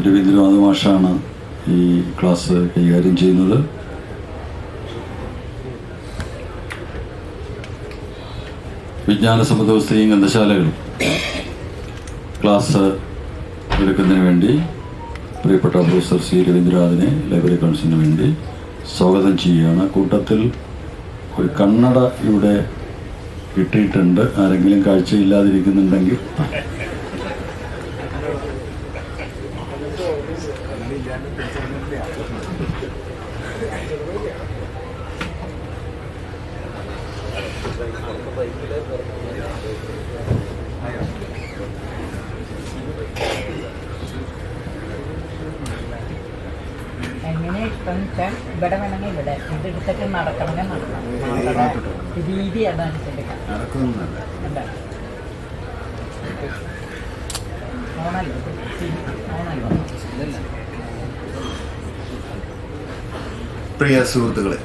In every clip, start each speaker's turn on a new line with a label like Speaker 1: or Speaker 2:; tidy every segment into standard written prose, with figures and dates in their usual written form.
Speaker 1: രവീന്ദ്രനാഥ് മാഷാണ് ഈ ക്ലാസ് കൈകാര്യം ചെയ്യുന്നത്. വിജ്ഞാന സമൂഹവ്യവസ്ഥയും ഗ്രന്ഥശാലകളും ക്ലാസ് എടുക്കുന്നതിന് വേണ്ടി പ്രിയപ്പെട്ട പ്രൊഫസർ സി രവീന്ദ്രനാഥിനെ ലൈബ്രറി കൗൺസിലിന് വേണ്ടി സ്വാഗതം ചെയ്യുകയാണ്. കൂട്ടത്തിൽ ഒരു കണ്ണട ഇവിടെ കിട്ടിയിട്ടുണ്ട്. ആരെങ്കിലും കാഴ്ചയില്ലാതിരിക്കുന്നുണ്ടെങ്കിൽ
Speaker 2: എങ്ങനെ ഇഷ്ടം വെച്ചാൽ ഇവിടെ വേണമെങ്കിൽ ഇവിടെ ഇതെടുത്തൊക്കെ നടക്കണമെങ്കിൽ നടക്കണം. രീതി അതനുസരിച്ച്
Speaker 3: പ്രിയ സുഹൃത്തുക്കളെ,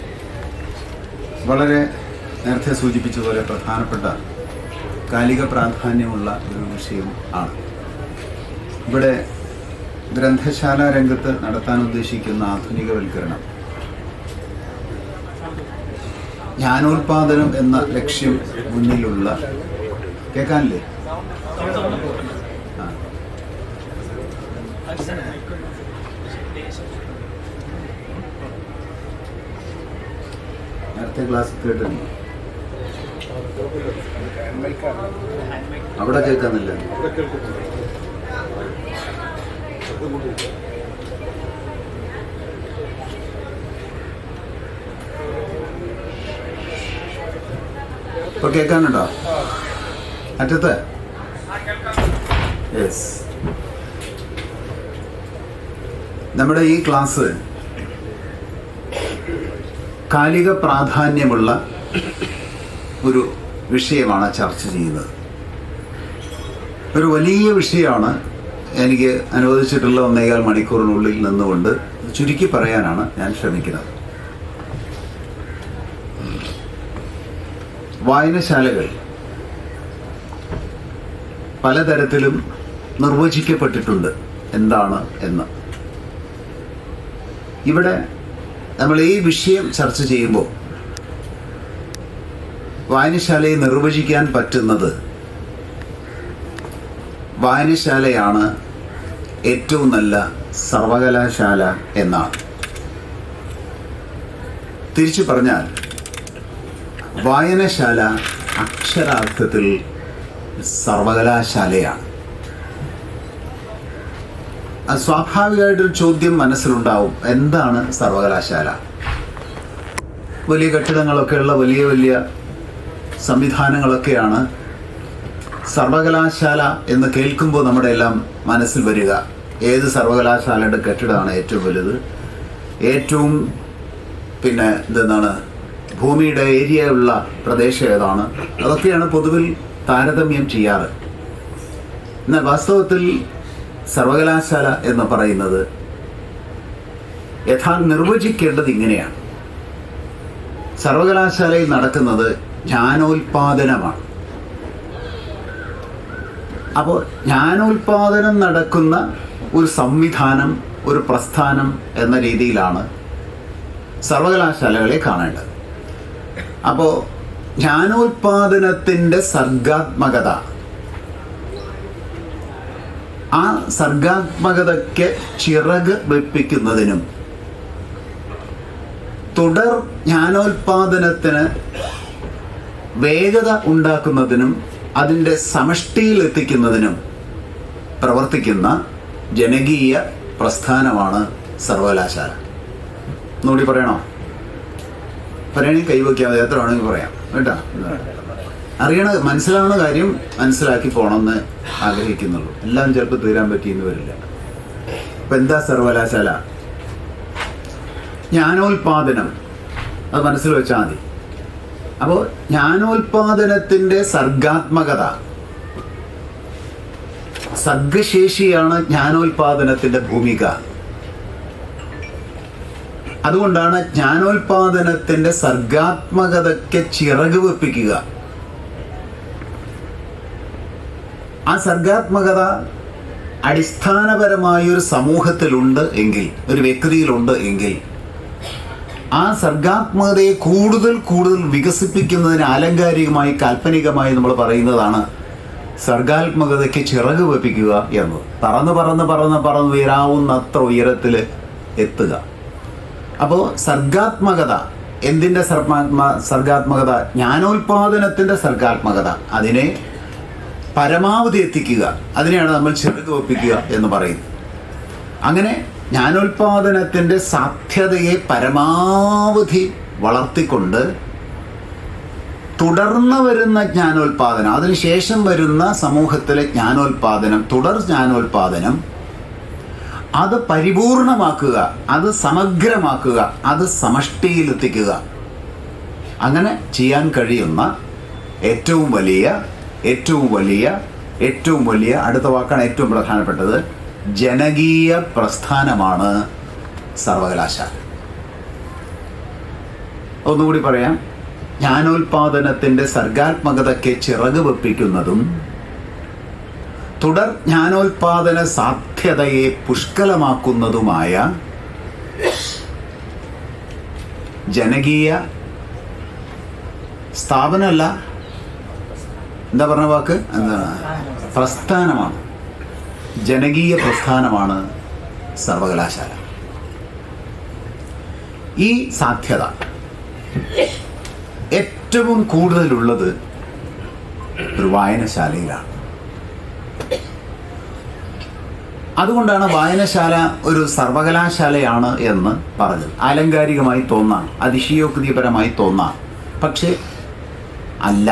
Speaker 3: വളരെ നേരത്തെ സൂചിപ്പിച്ചതുപോലെ പ്രധാനപ്പെട്ട കാലിക പ്രാധാന്യമുള്ള ഒരു വിഷയം ആണ്. ഇവിടെ ഗ്രന്ഥശാല രംഗത്ത് നടത്താൻ ഉദ്ദേശിക്കുന്ന ആധുനികവൽക്കരണം, ജ്ഞാനോൽപാദനം എന്ന ലക്ഷ്യം മുന്നിലുള്ള കേൾക്കാനില്ലേ? നേരത്തെ ക്ലാസ് കേട്ടിരുന്നു, അവിടെ കേൾക്കാന്നില്ല. ഇപ്പൊ കേൾക്കാനുണ്ടോ അറ്റത്ത്? യെസ്. നമ്മുടെ ഈ ക്ലാസ് കാലിക പ്രാധാന്യമുള്ള ഒരു വിഷയമാണ് ചർച്ച ചെയ്യുന്നത്. ഒരു വലിയ വിഷയമാണ്. എനിക്ക് അനുവദിച്ചിട്ടുള്ള 1.25 മണിക്കൂറിനുള്ളിൽ നിന്നുകൊണ്ട് ചുരുക്കി പറയാനാണ് ഞാൻ ശ്രമിക്കുന്നത്. വായനശാലകൾ പലതരത്തിലും നിർവചിക്കപ്പെട്ടിട്ടുണ്ട് എന്താണ് എന്ന്. ഇവിടെ നമ്മൾ ഈ വിഷയം ചർച്ച ചെയ്യുമ്പോൾ വായനശാലയെ നിർവചിക്കാൻ പറ്റുന്നത് വായനശാലയാണ് ഏറ്റവും നല്ല സർവകലാശാല എന്നാണ്. തിരിച്ചു പറഞ്ഞാൽ വായനശാല അക്ഷരാർത്ഥത്തിൽ സർവകലാശാലയാണ്. സ്വാഭാവികമായിട്ടൊരു ചോദ്യം മനസ്സിലുണ്ടാവും, എന്താണ് സർവകലാശാല? വലിയ കെട്ടിടങ്ങളൊക്കെയുള്ള വലിയ വലിയ സംവിധാനങ്ങളൊക്കെയാണ് സർവകലാശാല എന്ന് കേൾക്കുമ്പോൾ നമ്മുടെ എല്ലാം മനസ്സിൽ വരിക. ഏത് സർവകലാശാലയുടെ കെട്ടിടമാണ് ഏറ്റവും വലുത്, ഏറ്റവും എന്താണ് ഭൂമിയുടെ ഏരിയ ഉള്ള പ്രദേശം ഏതാണ്, അതൊക്കെയാണ് പൊതുവിൽ താരതമ്യം ചെയ്യാറ്. എന്നാൽ വാസ്തവത്തിൽ സർവകലാശാല എന്ന് പറയുന്നത് നിർവചിക്കേണ്ടത് ഇങ്ങനെയാണ്. സർവകലാശാലയിൽ നടക്കുന്നത് ജ്ഞാനോൽപാദനമാണ്. അപ്പോൾ ജ്ഞാനോൽപാദനം നടക്കുന്ന ഒരു സംവിധാനം, ഒരു പ്രസ്ഥാനം എന്ന രീതിയിലാണ് സർവകലാശാലകളെ കാണേണ്ടത്. അപ്പോൾ ജ്ഞാനോൽപാദനത്തിൻ്റെ സർഗാത്മകത, ആ സർഗാത്മകതയ്ക്ക് ചിറക് വെപ്പിക്കുന്നതിനും തുടർ ജ്ഞാനോൽപാദനത്തിന് വേഗത ഉണ്ടാക്കുന്നതിനും അതിൻ്റെ സമഷ്ടിയിൽ എത്തിക്കുന്നതിനും പ്രവർത്തിക്കുന്ന ജനകീയ പ്രസ്ഥാനമാണ് സർവകലാശാല. ഒന്നുകൂടി പറയണോ? പറയണമെങ്കിൽ കൈവയ്ക്കാതെ എത്ര വേണമെങ്കിൽ പറയാം കേട്ടോ. മനസ്സിലാവുന്ന കാര്യം മനസ്സിലാക്കി പോകണമെന്ന് ആഗ്രഹിക്കുന്നുള്ളൂ. എല്ലാം ചിലപ്പോൾ തീരാൻ പറ്റിയെന്ന് വരില്ല. അപ്പം എന്താ സർവകലാശാല? ജ്ഞാനോൽപാദനം, അത് മനസ്സിൽ വെച്ചാൽ മതി. അപ്പോൾ ജ്ഞാനോൽപാദനത്തിൻ്റെ സർഗാത്മകത, സർഗശേഷിയാണ് ജ്ഞാനോൽപാദനത്തിൻ്റെ ഭൂമിക. അതുകൊണ്ടാണ് ജ്ഞാനോൽപാദനത്തിൻ്റെ സർഗാത്മകതയ്ക്ക് ചിറക് വെപ്പിക്കുക. ആ സർഗാത്മകത അടിസ്ഥാനപരമായൊരു സമൂഹത്തിലുണ്ട് എങ്കിൽ, ഒരു വ്യക്തിയിലുണ്ട് എങ്കിൽ, ആ സർഗാത്മകതയെ കൂടുതൽ കൂടുതൽ വികസിപ്പിക്കുന്നതിന് ആലങ്കാരികമായി കാൽപ്പനികമായി നമ്മൾ പറയുന്നതാണ് സർഗാത്മകതയ്ക്ക് ചിറക് വെപ്പിക്കുക എന്നത്. പറന്ന് പറന്ന് പറന്ന് പറന്ന് ഉയരാവുന്നത്ര ഉയരത്തിൽ എത്തുക. അപ്പോൾ സർഗാത്മകത എന്തിൻ്റെ സർഗാത്മകത? ജ്ഞാനോൽപാദനത്തിൻ്റെ സർഗാത്മകത. അതിനെ പരമാവധി എത്തിക്കുക, അതിനെയാണ് നമ്മൾ ചിറക് വെപ്പിക്കുക എന്ന് പറയുന്നത്. അങ്ങനെ ജ്ഞാനോൽപാദനത്തിൻ്റെ സാധ്യതയെ പരമാവധി വളർത്തിക്കൊണ്ട് തുടർന്ന് വരുന്ന ജ്ഞാനോൽപാദനം, അതിനുശേഷം വരുന്ന സമൂഹത്തിലെ ജ്ഞാനോൽപാദനം, തുടർ ജ്ഞാനോൽപാദനം, അത് പരിപൂർണമാക്കുക, അത് സമഗ്രമാക്കുക, അത് സമഷ്ടിയിലെത്തിക്കുക. അങ്ങനെ ചെയ്യാൻ കഴിയുന്ന ഏറ്റവും വലിയ അടുത്ത വാക്കാണ് ഏറ്റവും പ്രധാനപ്പെട്ടത്, ജനകീയ പ്രസ്ഥാനമാണ് സർവകലാശാല. ഒന്നുകൂടി പറയാം. ജ്ഞാനോൽപാദനത്തിൻ്റെ സർഗാത്മകതയ്ക്ക് ചിറക് വെപ്പിക്കുന്നതും തുടർ ജ്ഞാനോൽപാദന സാധ്യതയെ പുഷ്കലമാക്കുന്നതുമായ ജനകീയ സ്ഥാപനമല്ല, എന്താ പറഞ്ഞ വാക്ക്? എന്താണ്? പ്രസ്ഥാനമാണ്. ജനകീയ പ്രസ്ഥാനമാണ് സർവകലാശാല. ഈ സാധ്യത ഏറ്റവും കൂടുതലുള്ളത് ഒരു വായനശാലയിലാണ്. അതുകൊണ്ടാണ് വായനശാല ഒരു സർവകലാശാലയാണ് എന്ന് പറഞ്ഞത്. ആലങ്കാരികമായി തോന്നാം, അതിശയോക്തിപരമായി തോന്നാം, പക്ഷേ അല്ല,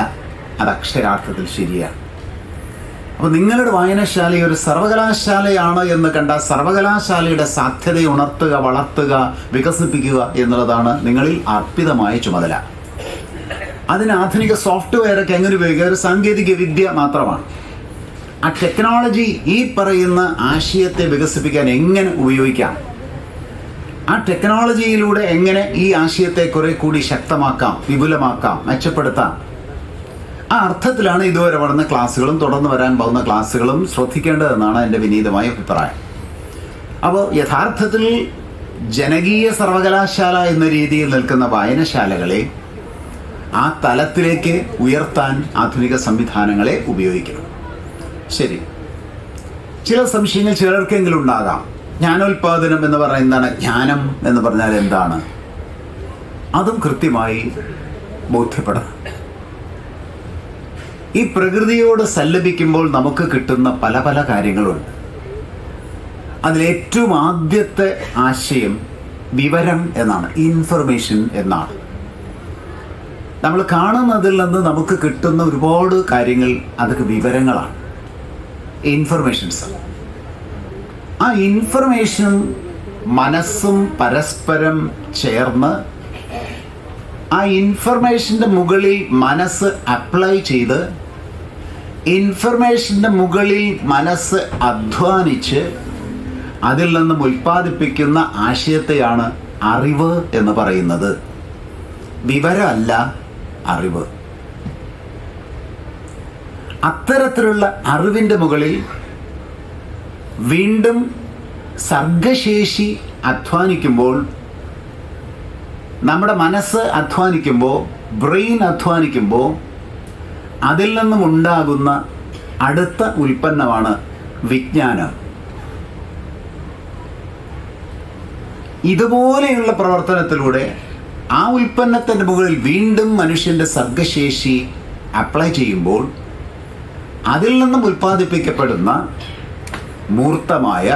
Speaker 3: അത് അക്ഷരാർത്ഥത്തിൽ ശരിയാണ്. അപ്പോൾ നിങ്ങളുടെ വായനശാല ഒരു സർവകലാശാലയാണ് എന്ന് കണ്ട സർവകലാശാലയുടെ സാധ്യതയെ ഉണർത്തുക, വളർത്തുക, വികസിപ്പിക്കുക എന്നുള്ളതാണ് നിങ്ങളിൽ അർപ്പിതമായ ചുമതല. അതിന് ആധുനിക സോഫ്റ്റ്വെയറൊക്കെ എങ്ങനെ ഉപയോഗിക്കുക? ഒരു സാങ്കേതിക വിദ്യ മാത്രമാണ്. ആ ടെക്നോളജി ഈ പറയുന്ന ആശയത്തെ വികസിപ്പിക്കാൻ എങ്ങനെ ഉപയോഗിക്കാം, ആ ടെക്നോളജിയിലൂടെ എങ്ങനെ ഈ ആശയത്തെ കുറെ കൂടി ശക്തമാക്കാം, വിപുലമാക്കാം, മെച്ചപ്പെടുത്താം, ആ അർത്ഥത്തിലാണ് ഇതുവരെ വളർന്ന ക്ലാസ്സുകളും തുടർന്ന് വരാൻ പോകുന്ന ക്ലാസ്സുകളും ശ്രദ്ധിക്കേണ്ടതെന്നാണ് എൻ്റെ വിനീതമായ അഭിപ്രായം. അപ്പോൾ യഥാർത്ഥത്തിൽ ജനകീയ സർവകലാശാല എന്ന രീതിയിൽ നിൽക്കുന്ന വായനശാലകളെ ആ തലത്തിലേക്ക് ഉയർത്താൻ ആധുനിക സംവിധാനങ്ങളെ ഉപയോഗിക്കണം. ശരി, ചില സംശയങ്ങൾ ചിലർക്കെങ്കിലും ഉണ്ടാകാം. ജ്ഞാനോൽപാദനം എന്ന് പറഞ്ഞാൽ എന്താണ്? ജ്ഞാനം എന്ന് പറഞ്ഞാൽ എന്താണ്? അതും കൃത്യമായി ബോധ്യപ്പെടണം. ഈ പ്രകൃതിയോട് സല്ലപിക്കുമ്പോൾ നമുക്ക് കിട്ടുന്ന പല പല കാര്യങ്ങളുണ്ട്. അതിലേറ്റവും ആദ്യത്തെ ആശയം വിവരം എന്നാണ്, ഇൻഫർമേഷൻ എന്നാണ്. നമ്മൾ കാണുന്നതിൽ നിന്ന് നമുക്ക് കിട്ടുന്ന ഒരുപാട് കാര്യങ്ങൾ അതൊക്കെ വിവരങ്ങളാണ്, ഇൻഫർമേഷൻസ്. ആ ഇൻഫർമേഷനും മനസ്സും പരസ്പരം ചേർന്ന് ആ ഇൻഫർമേഷൻ്റെ മുകളിൽ മനസ്സ് അപ്ലൈ ചെയ്ത് ഇൻഫർമേഷൻ്റെ മുകളിൽ മനസ്സ് അധ്വാനിച്ച് അതിൽ നിന്നും ഉൽപ്പാദിപ്പിക്കുന്ന ആശയത്തെയാണ് അറിവ് എന്ന് പറയുന്നത്. വിവരമല്ല, അറിവ്. അത്തരത്തിലുള്ള അറിവിൻ്റെ മുകളിൽ വീണ്ടും സർഗശേഷി അധ്വാനിക്കുമ്പോൾ, നമ്മുടെ മനസ്സ് അധ്വാനിക്കുമ്പോൾ, ബ്രെയിൻ അധ്വാനിക്കുമ്പോൾ അതിൽ നിന്നും ഉണ്ടാകുന്ന അടുത്ത ഉൽപ്പന്നമാണ് വിജ്ഞാനം. ഇതുപോലെയുള്ള പ്രവർത്തനത്തിലൂടെ ആ ഉൽപ്പന്നത്തിൻ്റെ മുകളിൽ വീണ്ടും മനുഷ്യൻ്റെ സർഗശേഷി അപ്ലൈ ചെയ്യുമ്പോൾ അതിൽ നിന്നും ഉൽപ്പാദിപ്പിക്കപ്പെടുന്ന മൂർത്തമായ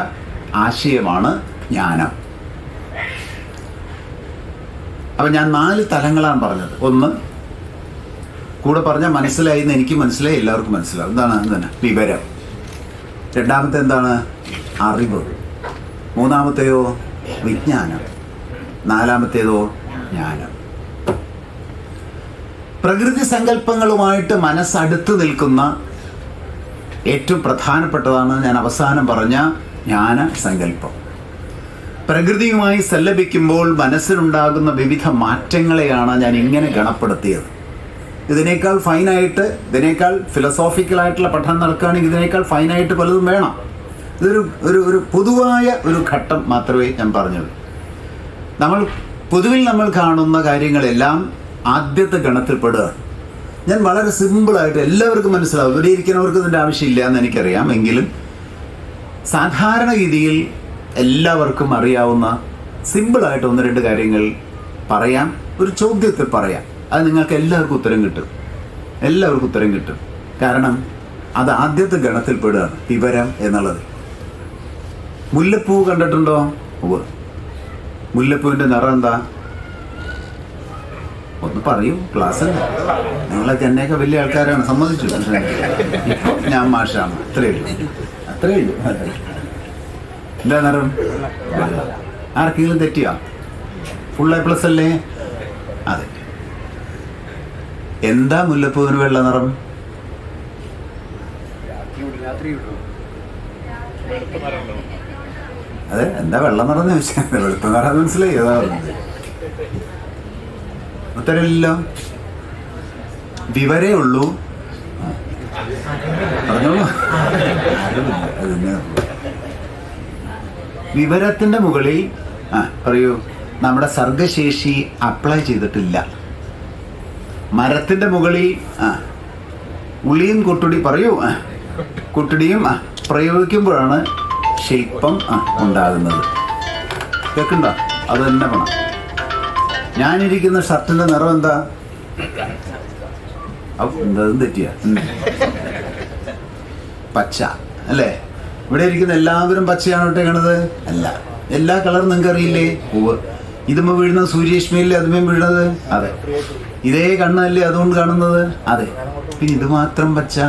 Speaker 3: ആശയമാണ് ജ്ഞാനം. അപ്പം ഞാൻ 4 തലങ്ങളാണ് പറഞ്ഞത്. ഒന്ന്, കൂടെ പറഞ്ഞാൽ മനസ്സിലായി എന്ന് എനിക്ക് മനസ്സിലായി, എല്ലാവർക്കും മനസ്സിലാവും. എന്താണ്? വിവരം. രണ്ടാമത്തെ എന്താണ്? അറിവ്. മൂന്നാമത്തെയോ? വിജ്ഞാനം. നാലാമത്തേതോ? ജ്ഞാനം. പ്രകൃതി സങ്കല്പങ്ങളുമായിട്ട് മനസ്സടുത്ത് നിൽക്കുന്ന ഏറ്റവും പ്രധാനപ്പെട്ടതാണ് ഞാൻ അവസാനം പറഞ്ഞ ജ്ഞാന സങ്കല്പം. പ്രകൃതിയുമായി സല്ലപിക്കുമ്പോൾ മനസ്സിലുണ്ടാകുന്ന വിവിധ മാറ്റങ്ങളെയാണ് ഞാൻ ഇങ്ങനെ ഗണപ്പെടുത്തിയത്. ഇതിനേക്കാൾ ഫൈനായിട്ട്, ഇതിനേക്കാൾ ഫിലോസോഫിക്കലായിട്ടുള്ള പഠനം നടക്കുകയാണെങ്കിൽ ഇതിനേക്കാൾ ഫൈനായിട്ട് പലതും വേണം. ഇതൊരു ഒരു ഒരു പൊതുവായ ഒരു ഘട്ടം മാത്രമേ ഞാൻ പറഞ്ഞുള്ളൂ. പൊതുവിൽ നമ്മൾ കാണുന്ന കാര്യങ്ങളെല്ലാം ആദ്യത്തെ ഗണത്തിൽപ്പെടുകയാണ്. ഞാൻ വളരെ സിമ്പിളായിട്ട് എല്ലാവർക്കും മനസ്സിലാവും. ഇവിടെ ഇരിക്കുന്നവർക്ക് ഇതിൻ്റെ ആവശ്യമില്ല എന്ന് എനിക്കറിയാം. എങ്കിലും സാധാരണഗതിയിൽ എല്ലാവർക്കും അറിയാവുന്ന സിമ്പിളായിട്ട് 1-2 കാര്യങ്ങൾ പറയാം. ഒരു ചോദ്യത്തിൽ പറയാം. അത് നിങ്ങൾക്ക് എല്ലാവർക്കും ഉത്തരം കിട്ടും. കാരണം അത് ആദ്യത്തെ ഗണത്തിൽപ്പെടുകയാണ്, വിവരം എന്നുള്ളത്. മുല്ലപ്പൂ കണ്ടിട്ടുണ്ടോ? മുല്ലപ്പൂവിൻ്റെ നിറം എന്താ? ഒന്ന് പറയൂ. ക്ലാസ്സിൽ നിങ്ങളൊക്കെ എന്നെയൊക്കെ വലിയ ആൾക്കാരാണ്, സമ്മതിച്ചു. ഇപ്പോൾ ഞാൻ മാഷാണ്. അത്രയേ ഉള്ളൂ. എന്താ നിറം? ആർക്കെങ്കിലും തെറ്റിയോ? ഫുൾ A+ അല്ലേ? അതെ. എന്താ മുല്ലപ്പൂവിന് വെള്ള നിറം? അതെ, എന്താ വെള്ള നിറം എന്ന് ചോദിച്ചാൽ വെളുത്ത നിറം മനസ്സിലായി. ഏതാ ഉത്തരമില്ലല്ലോ. വിവരേ ഉള്ളൂ. പറഞ്ഞോളൂ. വിവരത്തിന്റെ മുകളിൽ പറയൂ, നമ്മുടെ സർഗശേഷി അപ്ലൈ ചെയ്തിട്ടില്ല. മരത്തിന്റെ മുകളിൽ ഉളിയും കുട്ടുടിയും പ്രയോഗിക്കുമ്പോഴാണ് ശില്പം ഉണ്ടാകുന്നത്. കേൾക്കണ്ട? അത് തന്നെ വേണം. ഞാനിരിക്കുന്ന ഷർട്ടിന്റെ നിറം എന്താ? എന്താ തെറ്റിയ? പച്ച അല്ലേ? ഇവിടെ ഇരിക്കുന്ന എല്ലാവരും പച്ചയാണ് ഇട്ടേക്കണത്? അല്ല. എല്ലാ കളറും നിങ്ങൾക്ക് അറിയില്ലേ? ഇതുമ്പോ വീഴുന്നത് സൂര്യരശ്മിയില്ലേ അതുമേ വീഴുന്നത്? അതെ. ഇതേ കണ്ണല്ലേ അതുകൊണ്ട് കാണുന്നത്? അതെ. പിന്നെ ഇത് മാത്രം പച്ച?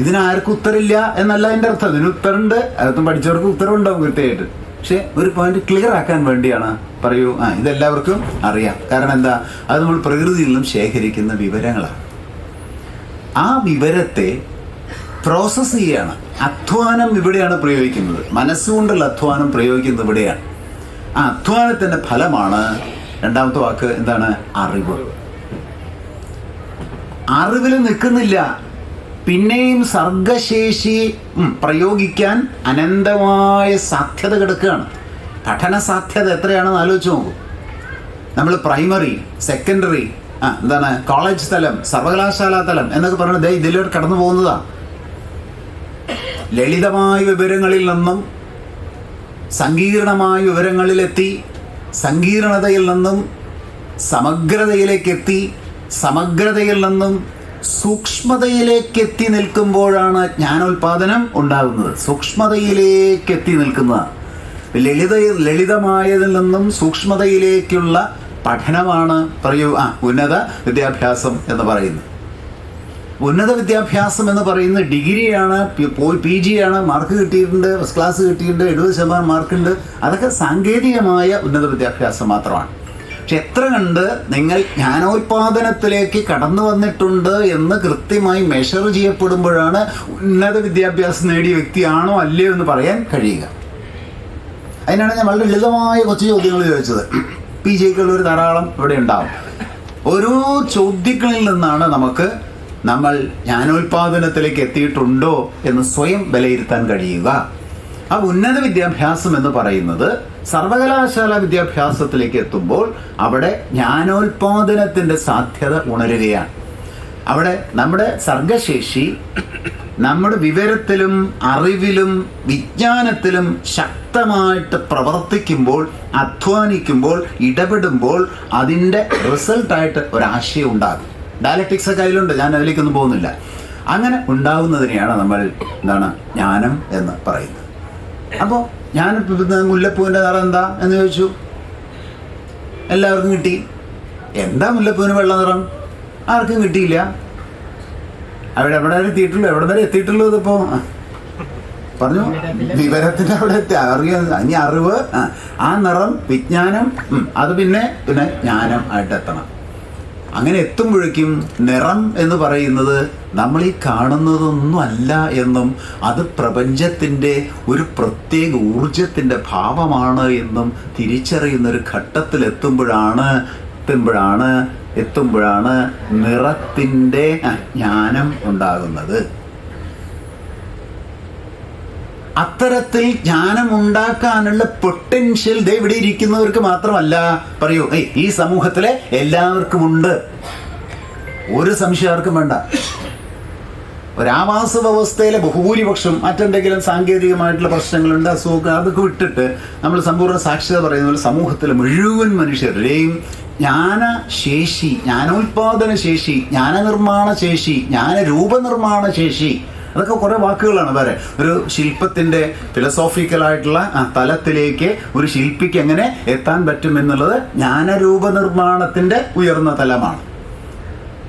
Speaker 3: ഇതിനാർക്കും ഉത്തരമില്ല എന്നല്ല എൻ്റെ അർത്ഥം. ഇതിന് ഉത്തരമുണ്ട്. അതൊന്നും പഠിച്ചവർക്ക് ഉത്തരവുണ്ടാവും കൃത്യമായിട്ട്. പക്ഷെ ഒരു പോയിന്റ് ക്ലിയർ ആക്കാൻ വേണ്ടിയാണ്. പറയൂ. ഇതെല്ലാവർക്കും അറിയാം. കാരണം എന്താ? അത് നമ്മൾ പ്രകൃതിയിൽ നിന്നും ശേഖരിക്കുന്ന വിവരങ്ങളാണ്. ആ വിവരത്തെ പ്രോസസ് ചെയ്യാണ്. അധ്വാനം ഇവിടെയാണ് പ്രയോഗിക്കുന്നത്. മനസ്സുകൊണ്ടുള്ള അധ്വാനം പ്രയോഗിക്കുന്നത് ഇവിടെയാണ്. ആ അധ്വാനത്തിന്റെ ഫലമാണ് രണ്ടാമത്തെ വാക്ക് എന്താണ്? അറിവ്. അറിവിൽ നിൽക്കുന്നില്ല. പിന്നെയും സർഗശേഷി പ്രയോഗിക്കാൻ അനന്തമായ സാധ്യത കിടക്കുകയാണ്. പഠന സാധ്യത എത്രയാണെന്ന് ആലോചിച്ച് നോക്കൂ. നമ്മൾ പ്രൈമറി, സെക്കൻഡറി, കോളേജ് തലം, സർവകലാശാലാ തലം എന്നൊക്കെ പറയുന്നത് ഇതിലൂടെ കടന്നു പോകുന്നതാണ്. ലളിതമായ വിവരങ്ങളിൽ നിന്നും സങ്കീർണമായ വിവരങ്ങളിലെത്തി, സങ്കീർണതയിൽ നിന്നും സമഗ്രതയിലേക്കെത്തി, സമഗ്രതയിൽ നിന്നും സൂക്ഷ്മതയിലേക്കെത്തി നിൽക്കുമ്പോഴാണ് ജ്ഞാനോൽപാദനം ഉണ്ടാകുന്നത്. സൂക്ഷ്മതയിലേക്കെത്തി നിൽക്കുന്നതാണ്. ലളിതമായതിൽ നിന്നും സൂക്ഷ്മതയിലേക്കുള്ള പഠനമാണ് ഉന്നത വിദ്യാഭ്യാസം എന്ന് പറയുന്നത്. ഉന്നത വിദ്യാഭ്യാസം എന്ന് പറയുന്നത് ഡിഗ്രിയാണ്, PG ആണ്, മാർക്ക് കിട്ടിയിട്ടുണ്ട്, ഫസ്റ്റ് ക്ലാസ് കിട്ടിയിട്ടുണ്ട്, 70% മാർക്കുണ്ട്. അതൊക്കെ സാങ്കേതികമായ ഉന്നത വിദ്യാഭ്യാസം മാത്രമാണ്. പക്ഷെ എത്ര കണ്ട് നിങ്ങൾ ജ്ഞാനോൽപാദനത്തിലേക്ക് കടന്നു വന്നിട്ടുണ്ട് എന്ന് കൃത്യമായി മെഷർ ചെയ്യപ്പെടുമ്പോഴാണ് ഉന്നത വിദ്യാഭ്യാസം നേടിയ വ്യക്തിയാണോ അല്ലയോ എന്ന് പറയാൻ കഴിയുക. അതിനാണ് ഞാൻ വളരെ ലളിതമായ കുറച്ച് ചോദ്യങ്ങൾ ചോദിച്ചത്. PGക്കുള്ളൊരു ധാരാളം ഇവിടെ ഉണ്ടാവും. ഓരോ ചോദ്യങ്ങളിൽ നിന്നാണ് നമ്മൾ ജ്ഞാനോൽപാദനത്തിലേക്ക് എത്തിയിട്ടുണ്ടോ എന്ന് സ്വയം വിലയിരുത്താൻ കഴിയുക. ആ ഉന്നത വിദ്യാഭ്യാസം എന്ന് പറയുന്നത് സർവകലാശാല വിദ്യാഭ്യാസത്തിലേക്ക് എത്തുമ്പോൾ അവിടെ ജ്ഞാനോൽപാദനത്തിന്റെ സാധ്യത ഉണരുകയാണ്. അവിടെ നമ്മുടെ സർഗശേഷി നമ്മുടെ വിവരത്തിലും അറിവിലും വിജ്ഞാനത്തിലും ശക്തമായിട്ട് പ്രവർത്തിക്കുമ്പോൾ, അധ്വാനിക്കുമ്പോൾ, ഇടപെടുമ്പോൾ അതിൻ്റെ റിസൾട്ടായിട്ട് ഒരാശയം ഉണ്ടാകും. ഡയലക്ടിക്സ് ഒക്കെ അതിലുണ്ട്, ഞാൻ അതിലേക്കൊന്നും പോകുന്നില്ല. അങ്ങനെ ഉണ്ടാകുന്നതിനെയാണ് നമ്മൾ ജ്ഞാനം എന്ന് പറയുന്നത്. അപ്പോൾ മുല്ലപ്പൂവിൻ്റെ നിറം എന്താ എന്ന് ചോദിച്ചു. എല്ലാവർക്കും കിട്ടി. എന്താ മുല്ലപ്പൂവിന് വെള്ള നിറം? ആർക്കും കിട്ടിയില്ല. അവിടെ എവിടെ വരെ എത്തിയിട്ടുള്ളൂ ഇതിപ്പോ പറഞ്ഞു. വിവരത്തിന്റെ അവിടെ എത്തി. ഇനി അറിവ്, ആ നിറം, വിജ്ഞാനം, അത് പിന്നെ ജ്ഞാനം ആയിട്ട് എത്തണം. അങ്ങനെ എത്തുമ്പോഴേക്കും നിറം എന്ന് പറയുന്നത് നമ്മൾ ഈ കാണുന്നതൊന്നും അല്ല എന്നും അത് പ്രപഞ്ചത്തിൻ്റെ ഒരു പ്രത്യേക ഊർജത്തിൻ്റെ ഭാവമാണ് എന്നും തിരിച്ചറിയുന്നൊരു ഘട്ടത്തിലെത്തുമ്പോഴാണ് എത്തുമ്പോഴാണ് നിറത്തിൻ്റെ ജ്ഞാനം ഉണ്ടാകുന്നത്. അത്തരത്തിൽ ജ്ഞാനം ഉണ്ടാക്കാനുള്ള പൊട്ടൻഷ്യൽ ഇവിടെ ഇരിക്കുന്നവർക്ക് മാത്രമല്ല, പറയൂ, ഈ സമൂഹത്തിലെ എല്ലാവർക്കും ഉണ്ട്. ഒരു സംശയം വേണ്ട. ഒരാവാസ വ്യവസ്ഥയിലെ ബഹുഭൂരിപക്ഷം മറ്റെന്തെങ്കിലും സാങ്കേതികമായിട്ടുള്ള പ്രശ്നങ്ങളുണ്ട്, അസുഖം, അതൊക്കെ വിട്ടിട്ട് നമ്മൾ സമ്പൂർണ്ണ സാക്ഷരത പറയുന്ന സമൂഹത്തിലെ മുഴുവൻ മനുഷ്യരുടെയും ജ്ഞാനശേഷി, ജ്ഞാനോൽപാദന ശേഷി, ജ്ഞാനനിർമ്മാണ ശേഷി, ജ്ഞാനരൂപനിർമ്മാണ ശേഷി, അതൊക്കെ കുറേ വാക്കുകളാണ്. വേറെ ഒരു ശില്പത്തിൻ്റെ ഫിലോസോഫിക്കലായിട്ടുള്ള തലത്തിലേക്ക് ഒരു ശില്പിക്ക് എങ്ങനെ എത്താൻ പറ്റും എന്നുള്ളത് ജ്ഞാനരൂപനിർമ്മാണത്തിൻ്റെ ഉയർന്ന തലമാണ്.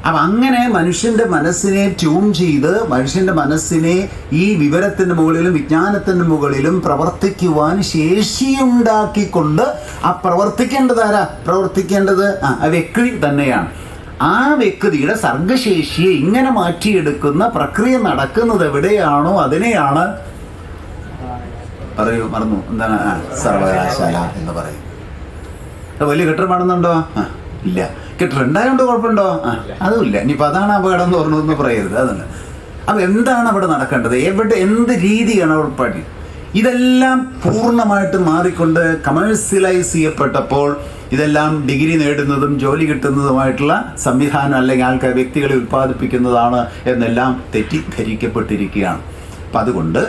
Speaker 3: അപ്പം അങ്ങനെ മനുഷ്യൻ്റെ മനസ്സിനെ ട്യൂൺ ചെയ്ത് മനുഷ്യൻ്റെ മനസ്സിനെ ഈ വിവരത്തിൻ്റെ മുകളിലും വിജ്ഞാനത്തിൻ്റെ മുകളിലും പ്രവർത്തിക്കുവാൻ ശേഷിയുണ്ടാക്കിക്കൊണ്ട് ആ പ്രവർത്തിക്കേണ്ടത് ആ വ്യക്തി തന്നെയാണ്. ആ വ്യക്തിയുടെ സർഗശേഷിയെ ഇങ്ങനെ മാറ്റിയെടുക്കുന്ന പ്രക്രിയ നടക്കുന്നത് എവിടെയാണോ അതിനെയാണ് പറയൂ, മറന്നു, എന്താണ് സർവകലാശാല എന്ന് പറയും. വലിയ കെട്ടിടമാണെന്നുണ്ടോ? ഇല്ല. കെട്ടിടമുണ്ടായോണ്ട് കുഴപ്പമുണ്ടോ? അതുമില്ല. ഇനിയിപ്പോൾ അതാണ് അപകടം എന്ന് പറഞ്ഞൊന്നും പറയരുത്. അതല്ല. അപ്പം എന്താണ് അവിടെ നടക്കേണ്ടത്? എന്ത് രീതിയാണ് അവിടെ പഠി? ഇതെല്ലാം പൂർണ്ണമായിട്ട് മാറിക്കൊണ്ട് കമേഴ്സ്യലൈസ് ചെയ്യപ്പെട്ടപ്പോൾ ഇതെല്ലാം ഡിഗ്രി നേടുന്നതും ജോലി കിട്ടുന്നതുമായിട്ടുള്ള സംവിധാനം അല്ലെങ്കിൽ ആൾക്കാർ വ്യക്തികളെ ഉൽപ്പാദിപ്പിക്കുന്നതാണ് എന്നെല്ലാം തെറ്റിദ്ധരിക്കപ്പെട്ടിരിക്കുകയാണ്. അപ്പം അതുകൊണ്ട്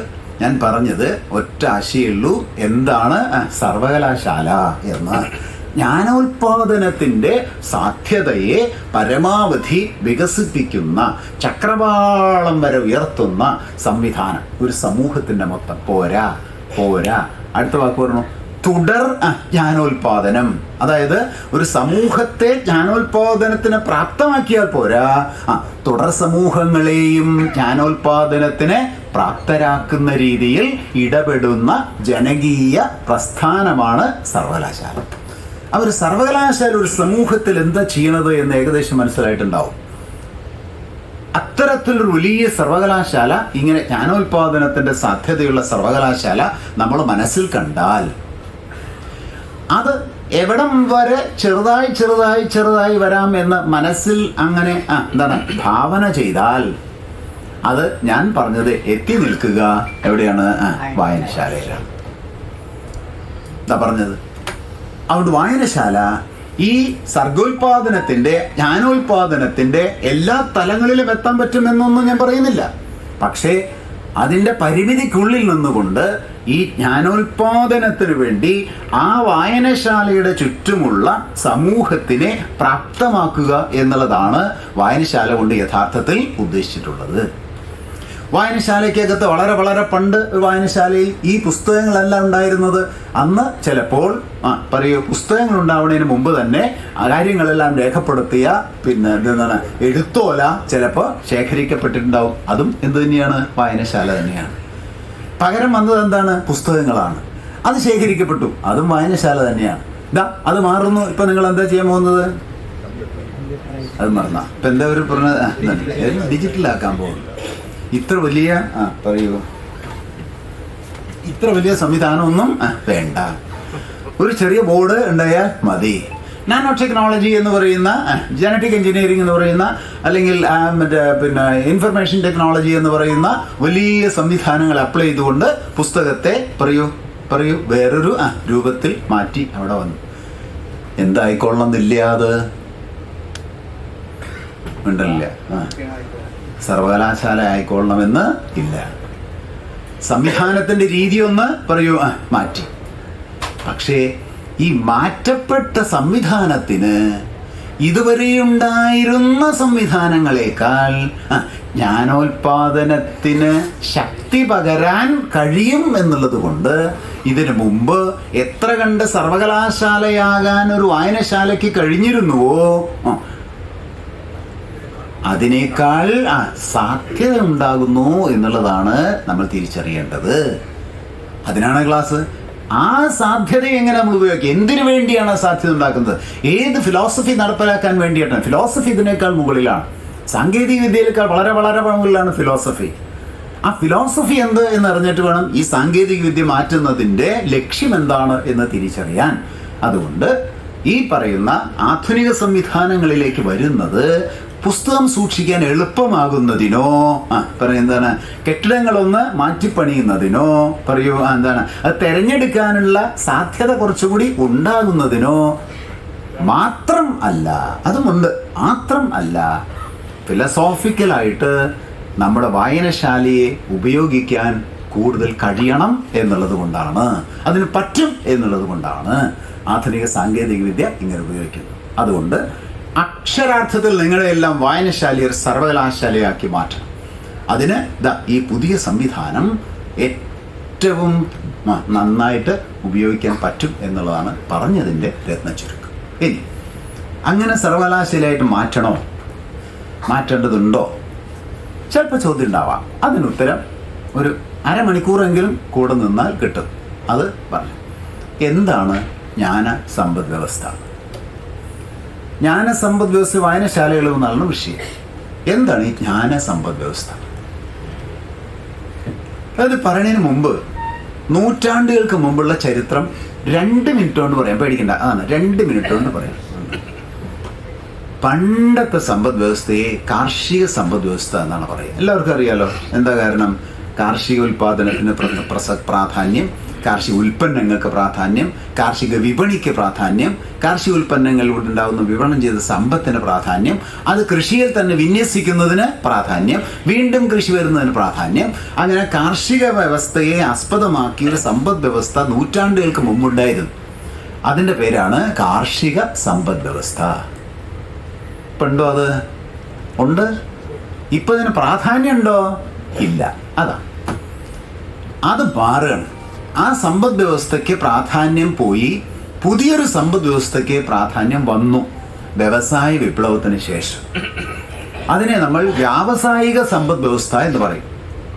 Speaker 3: ഞാൻ പറഞ്ഞത് ഒറ്റ ആശയുള്ളൂ, എന്താണ് സർവകലാശാല എന്ന്. ജ്ഞാനോൽപാദനത്തിൻ്റെ സാധ്യതയെ പരമാവധി വികസിപ്പിക്കുന്ന, ചക്രവാളം വരെ ഉയർത്തുന്ന സംവിധാനം ഒരു സമൂഹത്തിൻ്റെ മൊത്തം പോരാ. അടുത്ത വാക്ക് പറഞ്ഞു, തുടർ ജ്ഞാനോൽപാദനം. അതായത് ഒരു സമൂഹത്തെ ജ്ഞാനോൽപാദനത്തിന് പ്രാപ്തമാക്കിയാൽ പോരാ, തുടർ സമൂഹങ്ങളെയും ജ്ഞാനോൽപാദനത്തിന് പ്രാപ്തരാക്കുന്ന രീതിയിൽ ഇടപെടുന്ന ജനകീയ പ്രസ്ഥാനമാണ് സർവകലാശാല. അവർ സർവകലാശാല ഒരു സമൂഹത്തിൽ എന്താ ചെയ്യണത് എന്ന് ഏകദേശം മനസ്സിലായിട്ടുണ്ടാവും. അത്തരത്തിലൊരു വലിയ സർവകലാശാല, ഇങ്ങനെ ജ്ഞാനോൽപാദനത്തിൻ്റെ സാധ്യതയുള്ള സർവകലാശാല നമ്മൾ മനസ്സിൽ കണ്ടാൽ അത് എവിടം വരെ ചെറുതായി വരാം എന്ന് മനസ്സിൽ അങ്ങനെ ഭാവന ചെയ്താൽ അത് ഞാൻ പറഞ്ഞത് എത്തി നിൽക്കുക എവിടെയാണ്? വായനശാലയിലാണ്. എന്താ പറഞ്ഞത്? അതുകൊണ്ട് വായനശാല ഈ സർഗോൽപാദനത്തിൻ്റെ, ജ്ഞാനോൽപാദനത്തിൻ്റെ എല്ലാ തലങ്ങളിലും എത്താൻ പറ്റുമെന്നൊന്നും ഞാൻ പറയുന്നില്ല. പക്ഷേ അതിൻ്റെ പരിമിതിക്കുള്ളിൽ നിന്നുകൊണ്ട് ഈ ജ്ഞാനോൽപാദനത്തിന് വേണ്ടി ആ വായനശാലയുടെ ചുറ്റുമുള്ള സമൂഹത്തിനെ പ്രാപ്തമാക്കുക എന്നുള്ളതാണ് വായനശാല കൊണ്ട് യഥാർത്ഥത്തിൽ ഉദ്ദേശിച്ചിട്ടുള്ളത്. വായനശാലയ്ക്കകത്ത് വളരെ പണ്ട് വായനശാലയിൽ ഈ പുസ്തകങ്ങളെല്ലാം ഉണ്ടായിരുന്നത്. അന്ന് ചിലപ്പോൾ പുസ്തകങ്ങൾ ഉണ്ടാവുന്നതിന് മുമ്പ് തന്നെ കാര്യങ്ങളെല്ലാം രേഖപ്പെടുത്തിയ എന്താണ് എഴുത്തോല ചിലപ്പോൾ ശേഖരിക്കപ്പെട്ടിട്ടുണ്ടാവും. അതും എന്ത് തന്നെയാണ്? വായനശാല തന്നെയാണ്. പകരം വന്നത് എന്താണ്? പുസ്തകങ്ങളാണ്. അത് ശേഖരിക്കപ്പെട്ടു, അതും വായനശാല തന്നെയാണ്. അത് മാറുന്നു. ഇപ്പം നിങ്ങൾ എന്താ ചെയ്യാൻ പോകുന്നത്? അത് മറന്ന ഇപ്പം എന്താ ഒരു പറഞ്ഞത്? ഡിജിറ്റലാക്കാൻ പോകുന്നു. ഇത്ര വലിയ സംവിധാനമൊന്നും വേണ്ട. ഒരു ചെറിയ ബോർഡ് ഉണ്ടായാൽ മതി. നാനോ ടെക്നോളജി എന്ന് പറയുന്ന, ജനറ്റിക് എഞ്ചിനീയറിംഗ് എന്ന് പറയുന്ന, അല്ലെങ്കിൽ ഇൻഫർമേഷൻ ടെക്നോളജി എന്ന് പറയുന്ന വലിയ സംവിധാനങ്ങൾ അപ്ലൈ ചെയ്തുകൊണ്ട് പുസ്തകത്തെ പറയൂ വേറൊരു രൂപത്തിൽ മാറ്റി അവിടെ വന്നു. എന്തായിക്കൊള്ളണമെന്നില്ല, അത് ഉണ്ടല്ല. സർവകലാശാല ആയിക്കൊള്ളണമെന്ന് ഇല്ല. സംവിധാനത്തിൻ്റെ രീതി ഒന്ന് മാറ്റി. പക്ഷേ ഈ മാറ്റപ്പെട്ട സംവിധാനത്തിന് ഇതുവരെയുണ്ടായിരുന്ന സംവിധാനങ്ങളെക്കാൾ ജ്ഞാനോൽപാദനത്തിന് ശക്തി പകരാൻ കഴിയും എന്നുള്ളത് കൊണ്ട് ഇതിനു മുമ്പ് എത്ര കണ്ട് സർവകലാശാലയാകാൻ ഒരു വായനശാലയ്ക്ക് കഴിഞ്ഞിരുന്നുവോ അതിനേക്കാൾ സാധ്യത ഉണ്ടാകുന്നു എന്നുള്ളതാണ് നമ്മൾ തിരിച്ചറിയേണ്ടത്. അതിനാണ് ക്ലാസ്. ആ സാധ്യത എങ്ങനെ നമ്മൾ ഉപയോഗിക്കുക? എന്തിനു വേണ്ടിയാണ് ആ സാധ്യത ഉണ്ടാക്കുന്നത്? ഏത് ഫിലോസഫി നടപ്പിലാക്കാൻ വേണ്ടിയിട്ടാണ്? ഫിലോസഫി ഇതിനേക്കാൾ മുകളിലാണ്. സാങ്കേതിക വിദ്യയിലേക്കാൾ വളരെ മുകളിലാണ് ഫിലോസഫി. ആ ഫിലോസഫി എന്ത് എന്നറിഞ്ഞിട്ട് വേണം ഈ സാങ്കേതിക വിദ്യ മാറ്റുന്നതിൻ്റെ ലക്ഷ്യം എന്താണ് എന്ന് തിരിച്ചറിയാൻ. അതുകൊണ്ട് ഈ പറയുന്ന ആധുനിക സംവിധാനങ്ങളിലേക്ക് വരുന്നത് പുസ്തകം സൂക്ഷിക്കാൻ എളുപ്പമാകുന്നതിനോ എന്താണ് കെട്ടിടങ്ങളൊന്ന് മാറ്റിപ്പണിയുന്നതിനോ എന്താണ് അത് തിരഞ്ഞെടുക്കാനുള്ള സാധ്യത കുറച്ചുകൂടി ഉണ്ടാകുന്നതിനോ മാത്രം അല്ല, അതുമുണ്ട്, മാത്രം അല്ല, ഫിലസോഫിക്കലായിട്ട് നമ്മുടെ വായനശാലയെ ഉപയോഗിക്കാൻ കൂടുതൽ കഴിയണം എന്നുള്ളത് കൊണ്ടാണ്, അതിന് പറ്റും എന്നുള്ളത് കൊണ്ടാണ് ആധുനിക സാങ്കേതിക വിദ്യ ഇങ്ങനെ ഉപയോഗിക്കുന്നത്. അതുകൊണ്ട് അക്ഷരാർത്ഥത്തിൽ നിങ്ങളെല്ലാം വായനശാലയെ ഒരു സർവകലാശാലയാക്കി മാറ്റണം. അതിന് ഈ പുതിയ സംവിധാനം ഏറ്റവും നന്നായിട്ട് ഉപയോഗിക്കാൻ പറ്റും എന്നുള്ളതാണ് പറഞ്ഞതിൻ്റെ രത്നച്ചുരുക്കം. ഇനി അങ്ങനെ സർവകലാശാലയായിട്ട് മാറ്റേണ്ടതുണ്ടോ? ചിലപ്പോൾ ചോദ്യം ഉണ്ടാവാം. അതിനുത്തരം ഒരു അരമണിക്കൂറെങ്കിലും കൂടെ നിന്നാൽ കിട്ടും. അത് പറഞ്ഞു. എന്താണ് ജ്ഞാന സമ്പദ് വ്യവസ്ഥ? ജ്ഞാന സമ്പദ് വ്യവസ്ഥ വായനശാലകൾ എന്നാണ് വിഷയം. എന്താണ് ഈ ജ്ഞാന സമ്പദ് വ്യവസ്ഥ? അത് പറയുന്നതിന് മുമ്പ് നൂറ്റാണ്ടുകൾക്ക് മുമ്പുള്ള ചരിത്രം 2 മിനിറ്റ് കൊണ്ട് പറയാം. പേടിക്കണ്ട, അതാണ് 2 മിനിറ്റ് കൊണ്ട് പറയാം. പണ്ടത്തെ സമ്പദ് വ്യവസ്ഥയെ കാർഷിക സമ്പദ് വ്യവസ്ഥ എന്നാണ് പറയുക. എല്ലാവർക്കും അറിയാലോ. എന്താ കാരണം? കാർഷിക ഉൽപാദനത്തിന് പ്രാധാന്യം, കാർഷിക ഉൽപ്പന്നങ്ങൾക്ക് പ്രാധാന്യം, കാർഷിക വിപണിക്ക് പ്രാധാന്യം, കാർഷിക ഉൽപ്പന്നങ്ങളിലൂടെ ഉണ്ടാകുന്ന വിപണനം ചെയ്ത സമ്പത്തിന് പ്രാധാന്യം, അത് കൃഷിയിൽ തന്നെ വിന്യസിക്കുന്നതിന് പ്രാധാന്യം, വീണ്ടും കൃഷി വരുന്നതിന് പ്രാധാന്യം. അങ്ങനെ കാർഷിക വ്യവസ്ഥയെ ആസ്പദമാക്കിയ ഒരു സമ്പദ് വ്യവസ്ഥ നൂറ്റാണ്ടുകൾക്ക് മുമ്പുണ്ടായിരുന്നു. അതിൻ്റെ പേരാണ് കാർഷിക സമ്പദ് വ്യവസ്ഥ. ഇപ്പുണ്ടോ? അത് ഉണ്ട്. ഇപ്പം ഇതിന് പ്രാധാന്യമുണ്ടോ? ഇല്ല. അതാണ് അത് മാറുകയാണ്. ആ സമ്പദ് വ്യവസ്ഥയ്ക്ക് പ്രാധാന്യം പോയി, പുതിയൊരു സമ്പദ് വ്യവസ്ഥയ്ക്ക് പ്രാധാന്യം വന്നു വ്യവസായ വിപ്ലവത്തിന് ശേഷം. അതിനെ നമ്മൾ വ്യാവസായിക സമ്പദ് വ്യവസ്ഥ എന്ന് പറയും.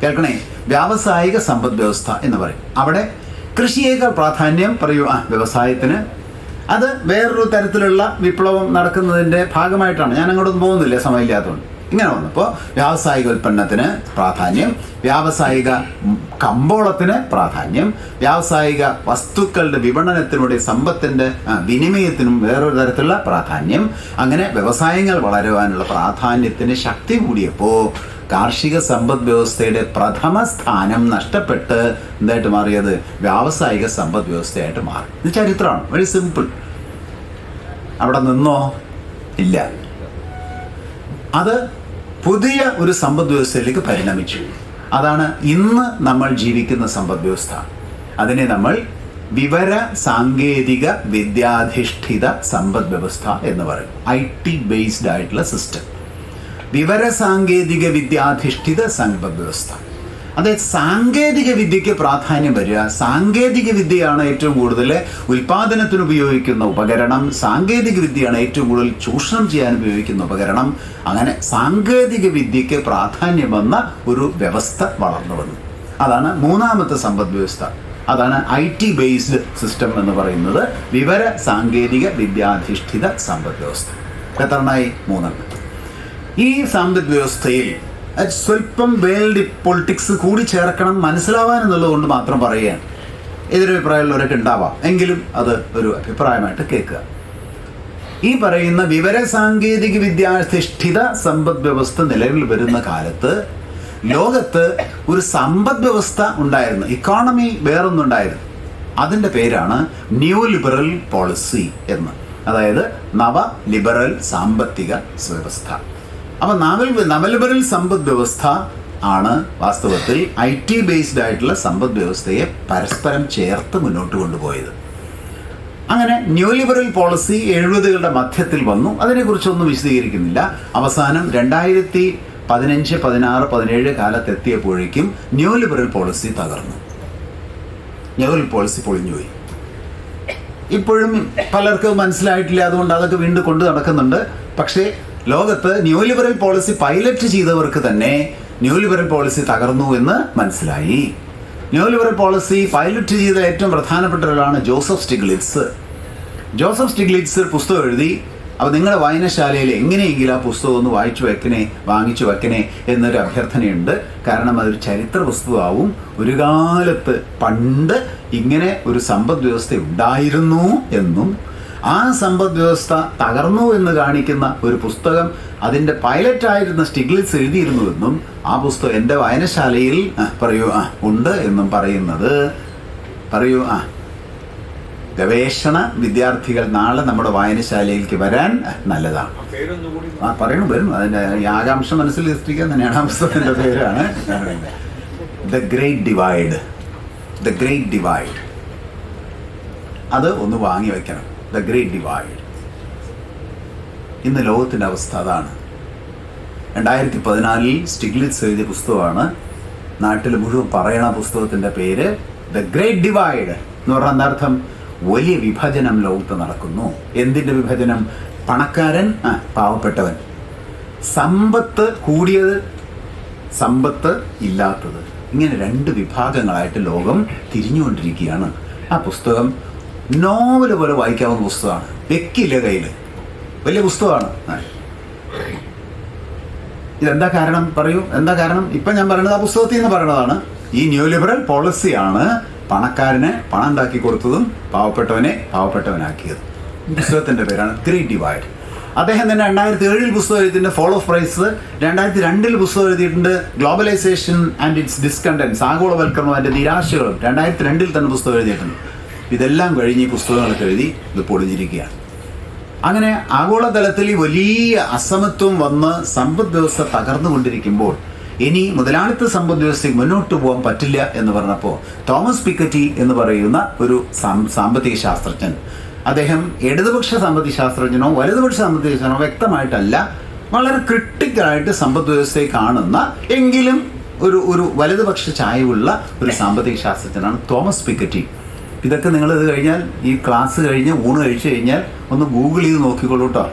Speaker 3: കേൾക്കണേ, വ്യാവസായിക സമ്പദ് വ്യവസ്ഥ എന്ന് പറയും. അവിടെ കൃഷിയേക്കാൾ പ്രാധാന്യം വ്യവസായത്തിന്. അത് വേറൊരു തരത്തിലുള്ള വിപ്ലവം നടക്കുന്നതിൻ്റെ ഭാഗമായിട്ടാണ്. ഞാൻ അങ്ങോട്ടൊന്നും പോകുന്നില്ല, സമയമില്ലാത്തതുകൊണ്ട്. ഇങ്ങനെ വന്നപ്പോൾ വ്യാവസായിക ഉൽപ്പന്നത്തിന് പ്രാധാന്യം, വ്യാവസായിക കമ്പോളത്തിന് പ്രാധാന്യം, വ്യാവസായിക വസ്തുക്കളുടെ വിപണനത്തിലൂടെ സമ്പത്തിൻ്റെ വിനിമയത്തിനും വേറൊരു തരത്തിലുള്ള പ്രാധാന്യം. അങ്ങനെ വ്യവസായങ്ങൾ വളരുവാനുള്ള പ്രാധാന്യത്തിന് ശക്തി കൂടിയപ്പോൾ കാർഷിക സമ്പദ് വ്യവസ്ഥയുടെ പ്രഥമ സ്ഥാനം നഷ്ടപ്പെട്ട് എന്തായിട്ട് മാറിയത്? വ്യാവസായിക സമ്പദ് വ്യവസ്ഥയായിട്ട് മാറി. ഇത് ചരിത്രമാണ്. Very simple. അവിടെ നിന്നോ? ഇല്ല. അത് പുതിയ ഒരു സമ്പദ് വ്യവസ്ഥയിലേക്ക് പരിണമിച്ചു. അതാണ് ഇന്ന് നമ്മൾ ജീവിക്കുന്ന സമ്പദ് വ്യവസ്ഥ. അതിനെ നമ്മൾ വിവര സാങ്കേതിക വിദ്യാധിഷ്ഠിത സമ്പദ് വ്യവസ്ഥ എന്ന് പറയും. IT ബേസ്ഡ് ആയിട്ടുള്ള സിസ്റ്റം. വിവര സാങ്കേതിക വിദ്യാധിഷ്ഠിത സമ്പദ് വ്യവസ്ഥ. അതായത് സാങ്കേതിക വിദ്യയ്ക്ക് പ്രാധാന്യം വരിക. സാങ്കേതിക വിദ്യയാണ് ഏറ്റവും കൂടുതൽ ഉൽപാദനത്തിന് ഉപയോഗിക്കുന്ന ഉപകരണം. സാങ്കേതിക വിദ്യയാണ് ഏറ്റവും കൂടുതൽ ചൂഷണം ചെയ്യാൻ ഉപയോഗിക്കുന്ന ഉപകരണം. അങ്ങനെ സാങ്കേതിക വിദ്യയ്ക്ക് പ്രാധാന്യം വന്ന ഒരു വ്യവസ്ഥ വളർന്നു വന്നു. അതാണ് മൂന്നാമത്തെ സമ്പദ് വ്യവസ്ഥ. അതാണ് IT ബേസ്ഡ് സിസ്റ്റം എന്ന് പറയുന്നത്. വിവര സാങ്കേതിക വിദ്യാധിഷ്ഠിത സമ്പദ് വ്യവസ്ഥ. എത്രണ്ണായി? 3. ഈ സമ്പദ് വ്യവസ്ഥയിൽ സ്വല്പം വേൾഡ് പൊളിറ്റിക്സ് കൂടി ചേർക്കണം മനസ്സിലാവാൻ എന്നുള്ളത് കൊണ്ട് മാത്രം പറയുകയാണ്. എതിരഭിപ്രായമുള്ളവരൊക്കെ ഉണ്ടാവാം, എങ്കിലും അത് ഒരു അഭിപ്രായമായിട്ട് കേൾക്കുക. ഈ പറയുന്ന വിവര സാങ്കേതിക വിദ്യാധിഷ്ഠിത സമ്പദ് വ്യവസ്ഥ നിലവിൽ വരുന്ന കാലത്ത് ലോകത്ത് ഒരു സമ്പദ് വ്യവസ്ഥ ഉണ്ടായിരുന്നു. ഇക്കോണമി വേറൊന്നുണ്ടായിരുന്നു. അതിൻ്റെ പേരാണ് ന്യൂ ലിബറൽ പോളിസി എന്ന്. അതായത് നവ ലിബറൽ സാമ്പത്തിക വ്യവസ്ഥ. അപ്പം നവലിബറൽ സമ്പദ് വ്യവസ്ഥ ആണ് വാസ്തവത്തിൽ IT ബേസ്ഡ് ആയിട്ടുള്ള സമ്പദ് വ്യവസ്ഥയെ പരസ്പരം ചേർത്ത് മുന്നോട്ട് കൊണ്ടുപോയത്. അങ്ങനെ ന്യൂ ലിബറൽ പോളിസി 70കളുടെ മധ്യത്തിൽ വന്നു. അതിനെക്കുറിച്ചൊന്നും വിശദീകരിക്കുന്നില്ല. അവസാനം 2015, 16, 17 കാലത്തെത്തിയപ്പോഴേക്കും ന്യൂ ലിബറൽ പോളിസി തകർന്നു. ന്യൂ ലിബറൽ പോളിസി പൊളിഞ്ഞുപോയി. ഇപ്പോഴും പലർക്കും മനസ്സിലായിട്ടില്ല. അതുകൊണ്ട് അതൊക്കെ വീണ്ടും കൊണ്ടു നടക്കുന്നുണ്ട്. പക്ഷേ ലോകത്ത് ന്യൂ ലിബറൽ പോളിസി പൈലറ്റ് ചെയ്തവർക്ക് തന്നെ ന്യൂ ലിബറൽ പോളിസി തകർന്നു എന്ന് മനസ്സിലായി. ന്യൂ ലിബറൽ പോളിസി പൈലറ്റ് ചെയ്ത ഏറ്റവും പ്രധാനപ്പെട്ട ഒരാളാണ് ജോസഫ് സ്റ്റിഗ്ലിറ്റ്സ്. ജോസഫ് സ്റ്റിഗ്ലിറ്റ്സ് പുസ്തകം എഴുതി. അപ്പോൾ നിങ്ങളുടെ വായനശാലയിൽ എങ്ങനെയെങ്കിലും ആ പുസ്തകം ഒന്ന് വാങ്ങിച്ചു വെക്കണേ എന്നൊരു അഭ്യർത്ഥനയുണ്ട്. കാരണം അതൊരു ചരിത്ര പുസ്തകമാവും. ഒരു കാലത്ത് പണ്ട് ഇങ്ങനെ ഒരു സമ്പദ് വ്യവസ്ഥ ഉണ്ടായിരുന്നു എന്നും ആ സമ്പദ് വ്യവസ്ഥ തകർന്നു എന്ന് കാണിക്കുന്ന ഒരു പുസ്തകം അതിൻ്റെ പൈലറ്റായിരുന്ന സ്റ്റിഗ്ലിറ്റ്സ് എഴുതിയിരുന്നുവെന്നും ആ പുസ്തകം എൻ്റെ വായനശാലയിൽ ഉണ്ട് എന്നും പറയുന്നത് ഗവേഷണ വിദ്യാർത്ഥികൾ നാളെ നമ്മുടെ വായനശാലയിലേക്ക് വരാൻ നല്ലതാണ്. വരും. അതിൻ്റെ ഈ ആകാംക്ഷ മനസ്സിൽ എത്തിക്കാൻ തന്നെയാണ് ആ പുസ്തകത്തിൻ്റെ പേരാണ് ദ ഗ്രേറ്റ് ഡിവൈഡ്. അത് ഒന്ന് വാങ്ങി വയ്ക്കണം. The great divide. ഇന്ന് ലോകത്തിൻ്റെ അവസ്ഥ അതാണ്. 2014 സ്റ്റിഗ്ലിറ്റ്സ് എഴുതിയ പുസ്തകമാണ്. നാട്ടിൽ മുഴുവൻ പറയണ പുസ്തകത്തിൻ്റെ പേര് ദ ഗ്രേറ്റ് ഡിവൈഡ് എന്ന് പറഞ്ഞാൽ എന്താർത്ഥം? വലിയ വിഭജനം ലോകത്ത് നടക്കുന്നു. എന്തിൻ്റെ വിഭജനം? പണക്കാരൻ, പാവപ്പെട്ടവൻ, സമ്പത്ത് കൂടിയത്, സമ്പത്ത് ഇല്ലാത്തത്, ഇങ്ങനെ 2 വിഭാഗങ്ങളായിട്ട് ലോകം തിരിഞ്ഞുകൊണ്ടിരിക്കുകയാണ്. ആ പുസ്തകം നോവല് പോലെ വായിക്കാവുന്ന പുസ്തകമാണ്. വെക്കില്ല കയ്യിൽ, വലിയ പുസ്തകമാണ്. ഇതെന്താ കാരണം? പറയൂ, എന്താ കാരണം? ഇപ്പം ഞാൻ പറയുന്നത് ആ പുസ്തകത്തിൽ നിന്ന് പറയുന്നതാണ്. ഈ ന്യൂ ലിബറൽ പോളിസിയാണ് പണക്കാരനെ പണം ഉണ്ടാക്കി കൊടുത്തതും പാവപ്പെട്ടവനെ പാവപ്പെട്ടവനാക്കിയത്. പുസ്തകത്തിൻ്റെ പേരാണ് ഗ്രേറ്റ് ഡിവൈഡ്. അദ്ദേഹം തന്നെ 2007 പുസ്തകം എഴുതിയിട്ടുണ്ട് ഫോൾ ഓഫ് പ്രൈസ്. 2002 പുസ്തകം എഴുതിയിട്ടുണ്ട് ഗ്ലോബലൈസേഷൻ ആൻഡ് ഇറ്റ്സ് ഡിസ്കണ്ടൻസ്, ആഗോളവൽക്കരണം അതിൻ്റെ നിരാശകളും. 2002 തന്നെ പുസ്തകം എഴുതിയിട്ടുണ്ട്. ഇതെല്ലാം കഴിഞ്ഞ് ഈ പുസ്തകങ്ങളൊക്കെ എഴുതി ഇത് പൊളിഞ്ഞിരിക്കുകയാണ്. അങ്ങനെ ആഗോളതലത്തിൽ വലിയ അസമത്വം വന്ന് സമ്പദ് വ്യവസ്ഥ തകർന്നുകൊണ്ടിരിക്കുമ്പോൾ ഇനി മുതലാളിത്ത സമ്പദ് വ്യവസ്ഥയ്ക്ക് മുന്നോട്ട് പോകാൻ പറ്റില്ല എന്ന് പറഞ്ഞപ്പോൾ തോമസ് പിക്കറ്റി എന്ന് പറയുന്ന ഒരു സാമ്പത്തിക ശാസ്ത്രജ്ഞൻ, അദ്ദേഹം ഇടതുപക്ഷ സാമ്പത്തിക ശാസ്ത്രജ്ഞനോ വലതുപക്ഷ സാമ്പത്തിക ശാസ്ത്രജ്ഞനോ വ്യക്തമായിട്ടല്ല, വളരെ ക്രിട്ടിക്കലായിട്ട് സമ്പദ് വ്യവസ്ഥയെ കാണുന്ന എങ്കിലും ഒരു വലതുപക്ഷ ചായവുള്ള ഒരു സാമ്പത്തിക ശാസ്ത്രജ്ഞനാണ് തോമസ് പിക്കറ്റി. ഇതൊക്കെ നിങ്ങളിത് കഴിഞ്ഞാൽ, ഈ ക്ലാസ് കഴിഞ്ഞ് ഊണ് കഴിച്ചു കഴിഞ്ഞാൽ ഒന്ന് ഗൂഗിൾ ചെയ്ത് നോക്കിക്കോളൂ കേട്ടോ.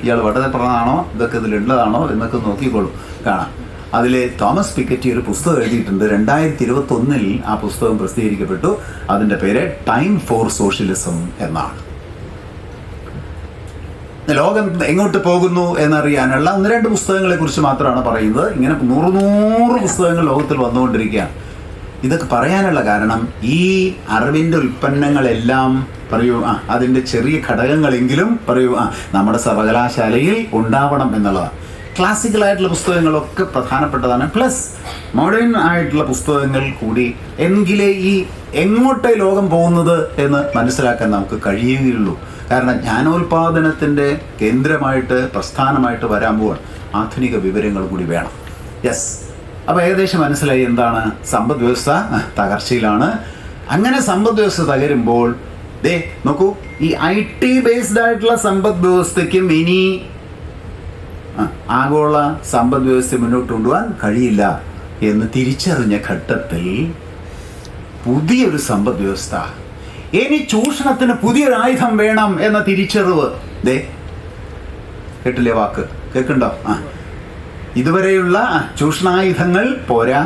Speaker 3: ഇയാൾ വളരെ പറഞ്ഞതാണോ, ഇതൊക്കെ ഇതിലുള്ളതാണോ എന്നൊക്കെ നോക്കിക്കോളൂ, കാണാം. അതിൽ തോമസ് പിക്കറ്റി ഒരു പുസ്തകം എഴുതിയിട്ടുണ്ട്. 2021 ആ പുസ്തകം പ്രസിദ്ധീകരിക്കപ്പെട്ടു. അതിൻ്റെ പേര് ടൈം ഫോർ സോഷ്യലിസം എന്നാണ്. ലോകം എങ്ങോട്ട് പോകുന്നു എന്നറിയാനുള്ള 1-2 പുസ്തകങ്ങളെ കുറിച്ച് മാത്രമാണ് പറയുന്നത്. ഇങ്ങനെ 100 പുസ്തകങ്ങൾ ലോകത്തിൽ വന്നുകൊണ്ടിരിക്കുകയാണ്. ഇതൊക്കെ പറയാനുള്ള കാരണം ഈ അറിവിൻ്റെ ഉൽപ്പന്നങ്ങളെല്ലാം അതിൻ്റെ ചെറിയ ഘടകങ്ങളെങ്കിലും നമ്മുടെ സർവകലാശാലയിൽ ഉണ്ടാവണം എന്നുള്ളതാണ്. ക്ലാസിക്കലായിട്ടുള്ള പുസ്തകങ്ങളൊക്കെ പ്രധാനപ്പെട്ടതാണ്. പ്ലസ് മോഡേൺ ആയിട്ടുള്ള പുസ്തകങ്ങൾ കൂടി എങ്കിലേ ഈ എങ്ങോട്ടേ ലോകം പോകുന്നത് എന്ന് മനസ്സിലാക്കാൻ നമുക്ക് കഴിയുകയുള്ളൂ. കാരണം ജ്ഞാനോൽപാദനത്തിൻ്റെ കേന്ദ്രമായിട്ട് പ്രസ്ഥാനമായിട്ട് വരാൻ പോവാൻ ആധുനിക വിവരങ്ങൾ കൂടി വേണം. യെസ്, അപ്പോൾ ഏകദേശം മനസ്സിലായി എന്താണ് സമ്പദ് വ്യവസ്ഥ തകർച്ചയിലാണ്. അങ്ങനെ സമ്പദ് വ്യവസ്ഥ തകരുമ്പോൾ നോക്കൂ, ഈ IT ബേസ്ഡ് ആയിട്ടുള്ള സമ്പദ് വ്യവസ്ഥയ്ക്കും ഇനി ആഗോള സമ്പദ് വ്യവസ്ഥ മുന്നോട്ട് കൊണ്ടുപോകാൻ കഴിയില്ല എന്ന് തിരിച്ചറിഞ്ഞ ഘട്ടത്തിൽ പുതിയൊരു സമ്പദ് വ്യവസ്ഥ, ഇനി ചൂഷണത്തിന് പുതിയൊരു ആയുധം വേണം എന്ന തിരിച്ചറിവ്. കേട്ടില്ലേ വാക്ക്? കേൾക്കുന്നുണ്ടോ? ഇതുവരെയുള്ള ചൂഷണായുധങ്ങൾ പോരാ,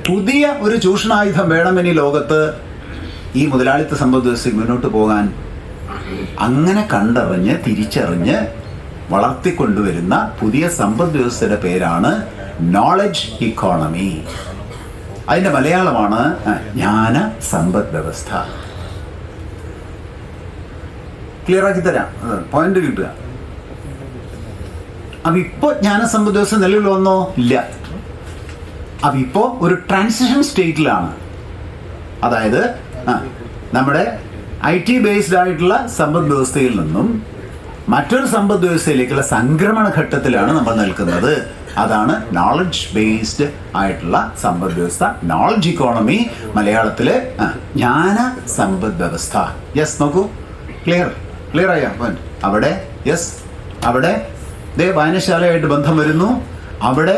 Speaker 3: പുതിയ ഒരു ചൂഷണായുധം വേണമെന്ന് ഈ ലോകത്ത് ഈ മുതലാളിത്ത സമ്പദ് വ്യവസ്ഥയ്ക്ക് മുന്നോട്ട് പോകാൻ. അങ്ങനെ കണ്ടറിഞ്ഞ് തിരിച്ചറിഞ്ഞ് വളർത്തിക്കൊണ്ടുവരുന്ന പുതിയ സമ്പദ് വ്യവസ്ഥയുടെ പേരാണ് നോളജ് ഇക്കോണമി. അതിൻ്റെ മലയാളമാണ് ജ്ഞാന സമ്പദ് വ്യവസ്ഥ. ക്ലിയർ ആക്കി തരാം, പോയിന്റ് കിട്ടുക. അപ്പം ഇപ്പോൾ ജ്ഞാനസമ്പദ് വ്യവസ്ഥ നിലവിൽ വന്നോ? ഇല്ല. അപ്പം ഇപ്പോൾ ഒരു ട്രാൻസിഷൻ സ്റ്റേറ്റിലാണ്. അതായത് നമ്മുടെ IT ബേസ്ഡ് ആയിട്ടുള്ള സമ്പദ് വ്യവസ്ഥയിൽ നിന്നും മറ്റൊരു സമ്പദ് വ്യവസ്ഥയിലേക്കുള്ള സംക്രമണ ഘട്ടത്തിലാണ് നമ്മൾ നിൽക്കുന്നത്. അതാണ് നോളജ് ബേസ്ഡ് ആയിട്ടുള്ള സമ്പദ് വ്യവസ്ഥ, നോളജ് ഇക്കോണമി, മലയാളത്തിൽ ജ്ഞാന സമ്പദ് വ്യവസ്ഥ. യെസ്, നോക്കൂ, ക്ലിയർ ആയ അവിടെ. യെസ്, അവിടെ വായനശാലയായിട്ട് ബന്ധം വരുന്നു. അവിടെ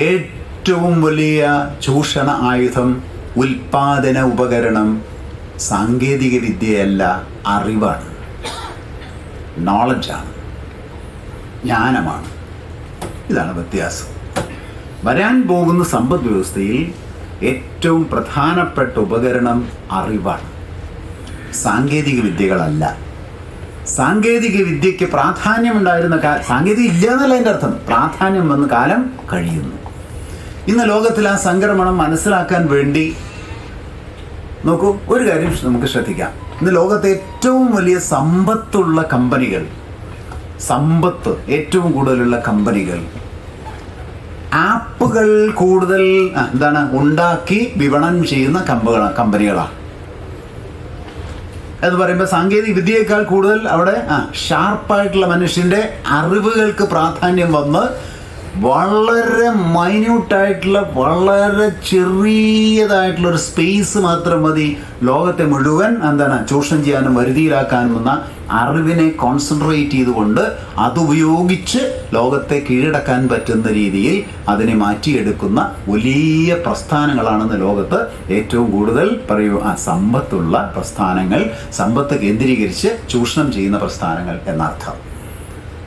Speaker 3: ഏറ്റവും വലിയ ചൂഷണ ആയുധം, ഉൽപാദന ഉപകരണം സാങ്കേതിക വിദ്യയല്ല, അറിവാണ്, നോളജാണ്, ജ്ഞാനമാണ്. ഇതാണ് വ്യത്യാസം. വരാൻ പോകുന്ന സമ്പദ് വ്യവസ്ഥയിൽ ഏറ്റവും പ്രധാനപ്പെട്ട ഉപകരണം അറിവാണ്, സാങ്കേതിക വിദ്യകളല്ല. സാങ്കേതിക വിദ്യയ്ക്ക് പ്രാധാന്യമുണ്ടായിരുന്ന സാങ്കേതിക ഇല്ല എന്നല്ല എൻ്റെ അർത്ഥം, പ്രാധാന്യം വന്ന് കാലം കഴിയുന്നു. ഇന്ന് ലോകത്തിൽ ആ സംക്രമണം മനസ്സിലാക്കാൻ വേണ്ടി നോക്കൂ, ഒരു കാര്യം നമുക്ക് ശ്രദ്ധിക്കാം. ഇന്ന് ലോകത്തെ ഏറ്റവും വലിയ സമ്പത്തുള്ള കമ്പനികൾ, സമ്പത്ത് ഏറ്റവും കൂടുതലുള്ള കമ്പനികൾ, ആപ്പുകൾ കൂടുതൽ ഉണ്ടാക്കി വിപണനം ചെയ്യുന്ന കമ്പനികളാണ്. എന്ന് പറയുമ്പോൾ സാങ്കേതിക വിദ്യയേക്കാൾ കൂടുതൽ അവിടെ ഷാർപ്പായിട്ടുള്ള മനുഷ്യൻ്റെ അറിവുകൾക്ക് പ്രാധാന്യം വന്ന് വളരെ മൈന്യൂട്ടായിട്ടുള്ള, വളരെ ചെറിയതായിട്ടുള്ള ഒരു സ്പേസ് മാത്രം മതി ലോകത്തെ മുഴുവൻ ചൂഷണം ചെയ്യാനും വരുതിയിലാക്കാനും എന്ന അറിവിനെ കോൺസെൻട്രേറ്റ് ചെയ്തുകൊണ്ട് അതുപയോഗിച്ച് ലോകത്തെ കീഴടക്കാൻ പറ്റുന്ന രീതിയിൽ അതിനെ മാറ്റിയെടുക്കുന്ന വലിയ പ്രസ്ഥാനങ്ങളാണെന്ന് ലോകത്ത് ഏറ്റവും കൂടുതൽ സമ്പത്തുള്ള പ്രസ്ഥാനങ്ങൾ, സമ്പത്ത് കേന്ദ്രീകരിച്ച് ചൂഷണം ചെയ്യുന്ന പ്രസ്ഥാനങ്ങൾ എന്നർത്ഥം.